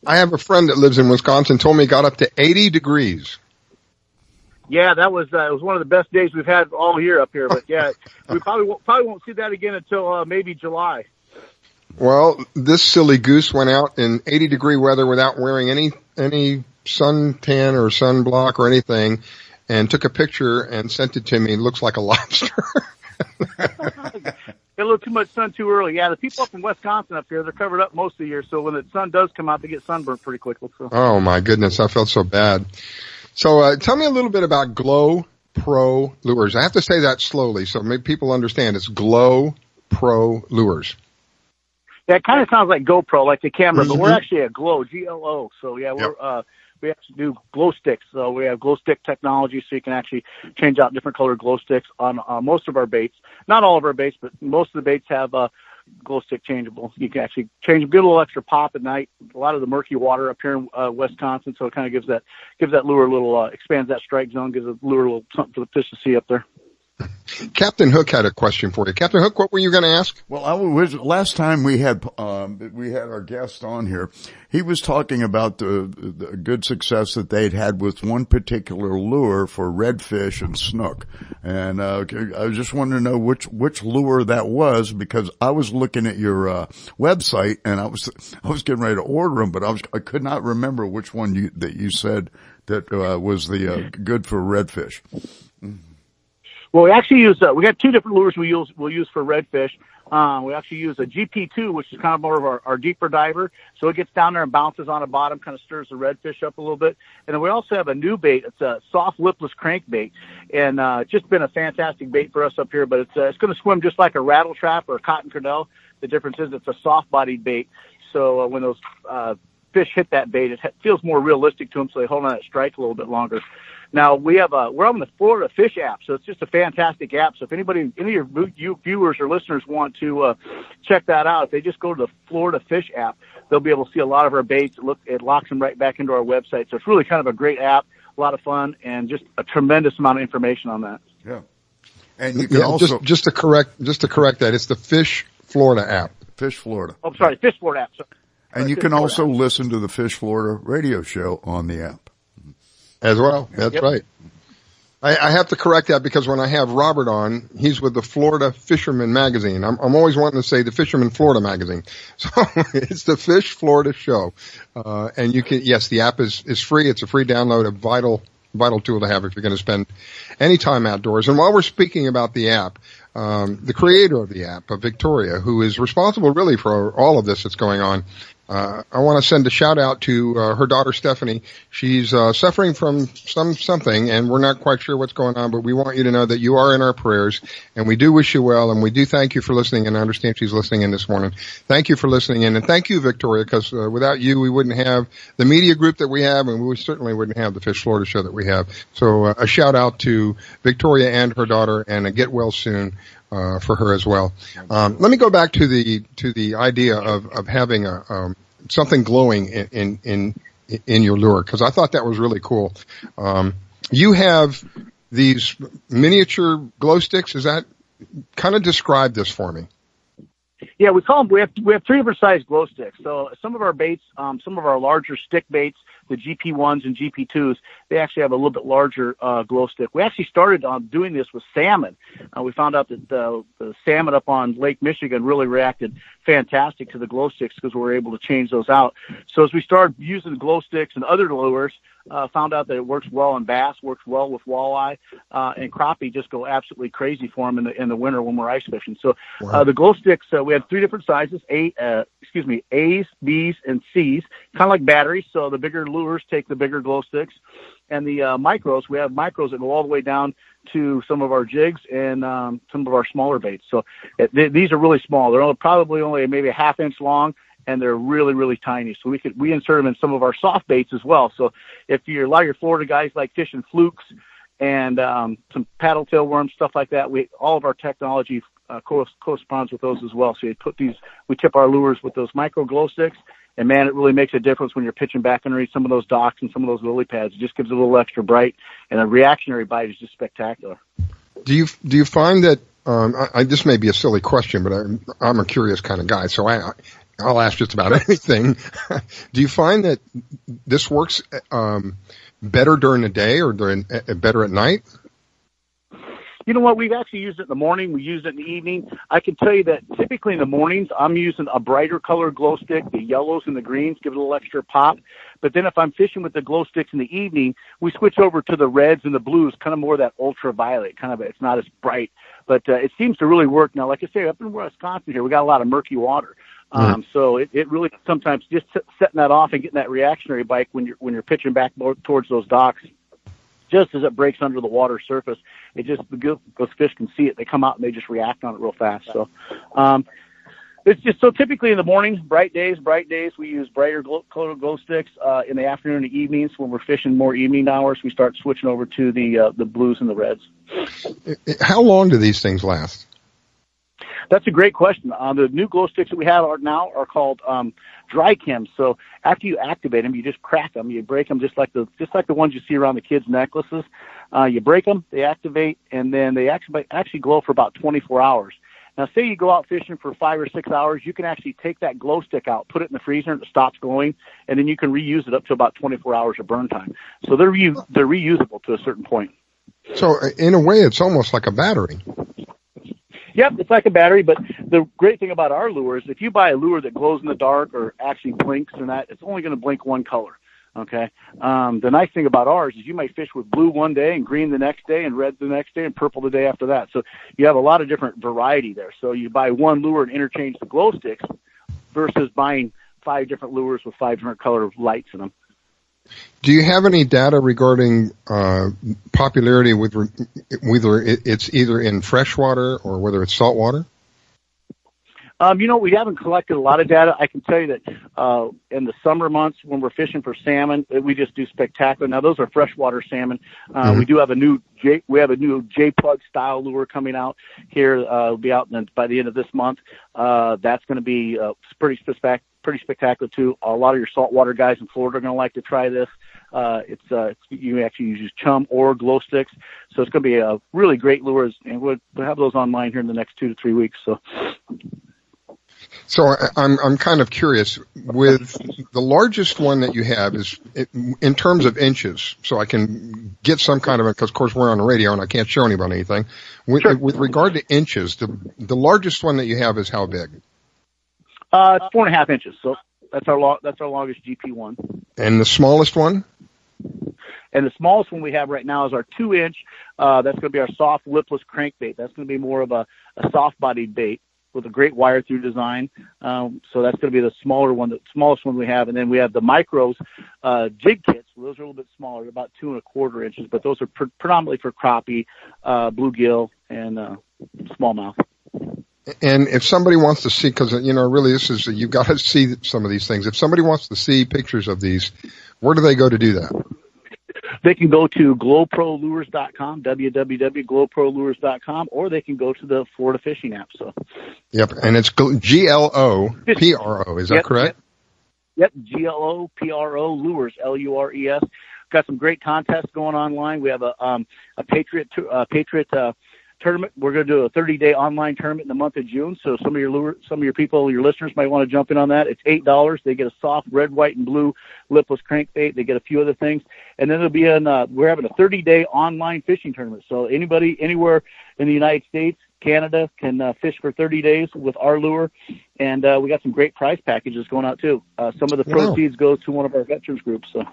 I have a friend that lives in Wisconsin. Told me it got up to 80 degrees. Yeah, that was it was one of the best days we've had all year up here. But yeah, we probably won't see that again until maybe July. Well, this silly goose went out in 80-degree weather without wearing any suntan or sunblock or anything, and took a picture and sent it to me. It looks like a lobster. Get a little too much sun too early. Yeah, the people up in Wisconsin up here, they're covered up most of the year, so when the sun does come out, they get sunburned pretty quickly. So. Oh, my goodness. I felt so bad. So tell me a little bit about Glow Pro Lures. I have to say that slowly so maybe people understand. It's Glow Pro Lures. Yeah, it kind of sounds like GoPro, like the camera, but we're actually a Glow, G-L-O. So, yeah, we actually do glow sticks. So we have glow stick technology, so you can actually change out different colored glow sticks on most of our baits. Not all of our baits, but most of the baits have glow stick changeable. You can actually change them, get a little extra pop at night. A lot of the murky water up here in Wisconsin, so it kind of gives that lure a little, expands that strike zone, gives the lure a little something for the fish to see up there. Captain Hook had a question for you. Captain Hook, what were you going to ask? Well, last time we had our guest on here, he was talking about the good success that they'd had with one particular lure for redfish and snook. And, I just wanted to know which lure that was, because I was looking at your, website and I was getting ready to order them, but I could not remember which one that you said that, was the, good for redfish. Well, we actually use, we got two different lures we'll use for redfish. We actually use a GP2, which is kind of more of our deeper diver. So it gets down there and bounces on the bottom, kind of stirs the redfish up a little bit. And then we also have a new bait. It's a soft lipless crankbait. And, just been a fantastic bait for us up here, but it's going to swim just like a rattle trap or a cotton cordell. The difference is it's a soft bodied bait. So when those, fish hit that bait, it feels more realistic to them. So they hold on that strike a little bit longer. Now we're on the Florida Fish app, so it's just a fantastic app. So if any of your viewers or listeners want to check that out, if they just go to the Florida Fish app, they'll be able to see a lot of our baits. It locks them right back into our website. So it's really kind of a great app, a lot of fun, and just a tremendous amount of information on that. Yeah, and you can also just to correct that, it's the Fish Florida app. Fish Florida. Oh, sorry, Fish Florida app. Sorry. And you can also listen to the Fish Florida radio show on the app. As well. That's right. I have to correct that because when I have Robert on, he's with the Florida Fisherman Magazine. I'm always wanting to say the Fisherman Florida Magazine. So it's the Fish Florida show. And you can, yes, the app is free. It's a free download, a vital tool to have if you're going to spend any time outdoors. And while we're speaking about the app, the creator of the app, Victoria, who is responsible really for all of this that's going on, I want to send a shout out to her daughter Stephanie. She's suffering from something, and we're not quite sure what's going on, but we want you to know that you are in our prayers, and we do wish you well, and we do thank you for listening, and I understand she's listening in this morning. Thank you for listening in, and thank you, Victoria, because without you, we wouldn't have the media group that we have, and we certainly wouldn't have the Fish Florida show that we have. So a shout out to Victoria and her daughter, and a get well soon for her as well. Let me go back to the idea of having something glowing in your lure, because I thought that was really cool. You have these miniature glow sticks. Is that kind of describe this for me? Yeah, we call them. We have three different size glow sticks. So some of our baits, some of our larger stick baits, the GP1s and GP2s, they actually have a little bit larger glow stick. We actually started doing this with salmon. We found out that the salmon up on Lake Michigan really reacted fantastic to the glow sticks because we were able to change those out. So as we started using the glow sticks and other lures, found out that it works well in bass, works well with walleye, and crappie just go absolutely crazy for them in the winter when we're ice fishing. So the glow sticks, we have three different sizes: A's, B's, and C's, kind of like batteries. So the bigger lures take the bigger glow sticks, and the micros, we have micros that go all the way down to some of our jigs and some of our smaller baits. So these are really small. They're probably only maybe a half-inch long, and they're really, really tiny. So we insert them in some of our soft baits as well. So if a lot of your Florida guys like fishing flukes and some paddle tail worms, stuff like that, all of our technology corresponds with those as well. So we tip our lures with those micro glow sticks, and man, it really makes a difference when you're pitching back underneath some of those docks and some of those lily pads. It just gives it a little extra bright, and a reactionary bite is just spectacular. Do you find that this may be a silly question, but I'm a curious kind of guy, so I'll ask just about anything. Do you find that this works better during the day or better at night? You know what? We've actually used it in the morning. We use it in the evening. I can tell you that typically in the mornings, I'm using a brighter color glow stick. The yellows and the greens give it a little extra pop. But then if I'm fishing with the glow sticks in the evening, we switch over to the reds and the blues, kind of more of that ultraviolet. It's not as bright, but it seems to really work. Now, like I say, up in Wisconsin here, we got a lot of murky water. So it really sometimes just setting that off and getting that reactionary bite when you're pitching back towards those docks, just as it breaks under the water surface, those fish can see it. They come out and they just react on it real fast. So, it's just so typically in the morning, bright days, we use brighter glow sticks. In the afternoon and evenings, when we're fishing more evening hours, we start switching over to the blues and the reds. How long do these things last? That's a great question. The new glow sticks that we have now are called dry chems. So after you activate them, you just crack them, you break them just like the ones you see around the kids' necklaces. You break them, they activate, and then they actually glow for about 24 hours. Now, say you go out fishing for 5 or 6 hours, you can actually take that glow stick out, put it in the freezer, and it stops glowing, and then you can reuse it up to about 24 hours of burn time. So they're reusable to a certain point. So in a way, it's almost like a battery. Yep, it's like a battery, but the great thing about our lure is if you buy a lure that glows in the dark or actually blinks and that, it's only going to blink one color. Okay. The nice thing about ours is you might fish with blue one day and green the next day and red the next day and purple the day after that. So you have a lot of different variety there. So you buy one lure and interchange the glow sticks versus buying 5 different lures with 5 different color lights in them. Do you have any data regarding popularity with whether it's either in freshwater or whether it's saltwater? We haven't collected a lot of data. I can tell you that in the summer months when we're fishing for salmon, we just do spectacular. Now those are freshwater salmon. We do have a new J-plug style lure coming out here. It'll be out by the end of this month. That's going to be pretty spectacular too. A lot of your saltwater guys in Florida are going to like to try this. You actually use chum or glow sticks, so it's going to be a really great lure, and we'll have those online here in the next 2 to 3 weeks. So I'm kind of curious with the largest one that you have is in terms of inches, so I can get some kind of because of course we're on the radio and I can't show anybody anything. With regard to inches, the largest one that you have is how big? It's 4.5 inches. So that's our longest GP1. And the smallest one? And the smallest one we have right now is our 2-inch. That's going to be our soft lipless crankbait. That's going to be more of a soft-bodied bait with a great wire-through design. So that's going to be the smallest one we have. And then we have the micros jig kits. Those are a little bit smaller, about 2.25 inches, but those are predominantly for crappie, bluegill, and smallmouth. And if somebody wants to see, because, really you've got to see some of these things. If somebody wants to see pictures of these, where do they go to do that? They can go to glowprolures.com, www.glowprolures.com, or they can go to the Florida Fishing app. So. Yep, and it's GLOPRO, is that correct? Yep, GLOPRO Lures, LURES. Got some great contests going online. We have a Patriot tournament. We're going to do a 30-day online tournament in the month of June. So some of your people, your listeners might want to jump in on that. It's $8. They get a soft red, white, and blue lipless crankbait. They get a few other things, and then it'll be we're having a 30-day online fishing tournament. So anybody anywhere in the United States, Canada can fish for 30 days with our lure, and we got some great prize packages going out too. Some of the proceeds go to one of our veterans groups. So.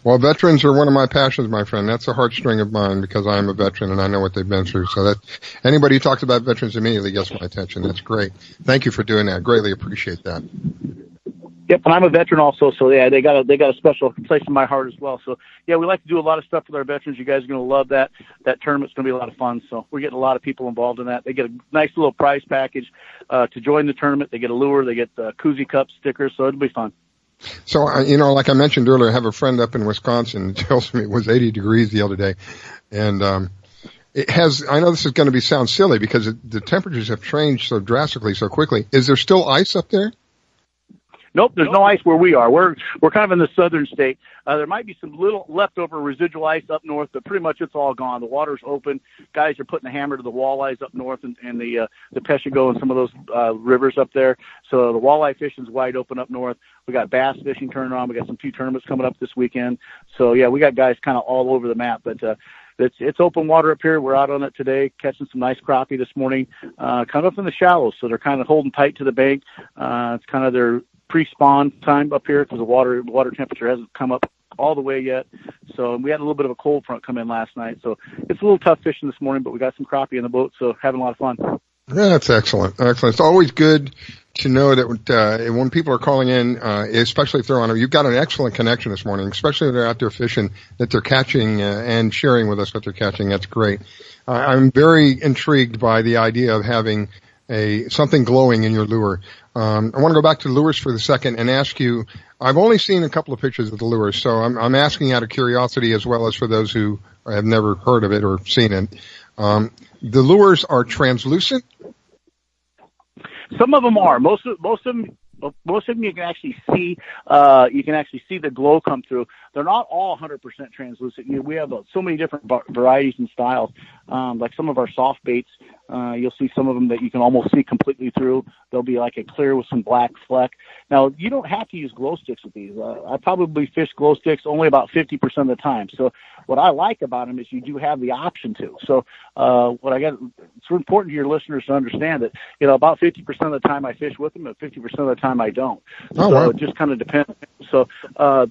Well, veterans are one of my passions, my friend. That's a heartstring of mine because I am a veteran and I know what they've been through. So that anybody who talks about veterans immediately gets my attention. That's great. Thank you for doing that. Greatly appreciate that. Yep, and I'm a veteran also, so yeah, they got a special place in my heart as well. So yeah, we like to do a lot of stuff with our veterans. You guys are going to love that. That tournament's going to be a lot of fun. So we're getting a lot of people involved in that. They get a nice little prize package to join the tournament. They get a lure, they get the koozie cup stickers, so it'll be fun. So, like I mentioned earlier, I have a friend up in Wisconsin who tells me it was 80 degrees the other day. And, I know this is going to sound silly because the temperatures have changed so drastically so quickly. Is there still ice up there? Nope, there's no ice where we are. We're kind of in the southern state. There might be some little leftover residual ice up north, but pretty much it's all gone. The water's open. Guys are putting the hammer to the walleyes up north and the Peshigo and some of those rivers up there. So the walleye fishing's wide open up north. We got bass fishing turning on. We got some few tournaments coming up this weekend. So yeah, we got guys kind of all over the map, but it's open water up here. We're out on it today, catching some nice crappie this morning, kind of up in the shallows. So they're kind of holding tight to the bank. It's kind of their pre-spawn time up here because the water temperature hasn't come up all the way yet. So we had a little bit of a cold front come in last night. So it's a little tough fishing this morning, but we got some crappie in the boat, so having a lot of fun. Yeah, that's excellent. Excellent. It's always good to know that when people are calling in, especially if they're on, you've got an excellent connection this morning, especially if they're out there fishing, that they're catching and sharing with us what they're catching. That's great. I'm very intrigued by the idea of having something glowing in your lure. I want to go back to lures for a second and ask you, I've only seen a couple of pictures of the lures, so I'm asking out of curiosity as well as for those who have never heard of it or seen it. The lures are translucent? Some of them are. Most of them you can actually see. You can actually see the glow come through. They're not all 100% translucent. We have so many different varieties and styles. Like some of our soft baits, you'll see some of them that you can almost see completely through. They'll be like a clear with some black fleck. Now, you don't have to use glow sticks with these. I probably fish glow sticks only about 50% of the time. So what I like about them is you do have the option to. So it's important to your listeners to understand that, about 50% of the time I fish with them, and 50% of the time I don't. So it just kind of depends. So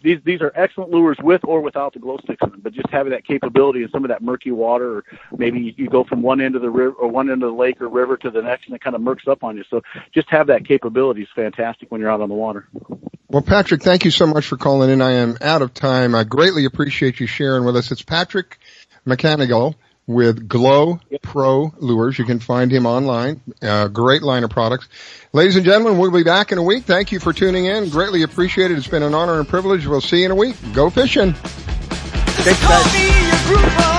these are excellent lures with or without the glow sticks in them, but just having that capability in some of that murky water, or maybe you go from one end of the river or one end of the lake or river to the next and it kind of murks up on you. So just have that capability is fantastic when you're out on the water. Well, Patrick, thank you so much for calling in. I am out of time. I greatly appreciate you sharing with us. It's Patrick McCanigal with Glow Pro Lures. You can find him online. Great line of products. Ladies and gentlemen, we'll be back in a week. Thank you for tuning in. Greatly appreciate it. It's been an honor and privilege. We'll see you in a week. Go fishing. Thanks, guys.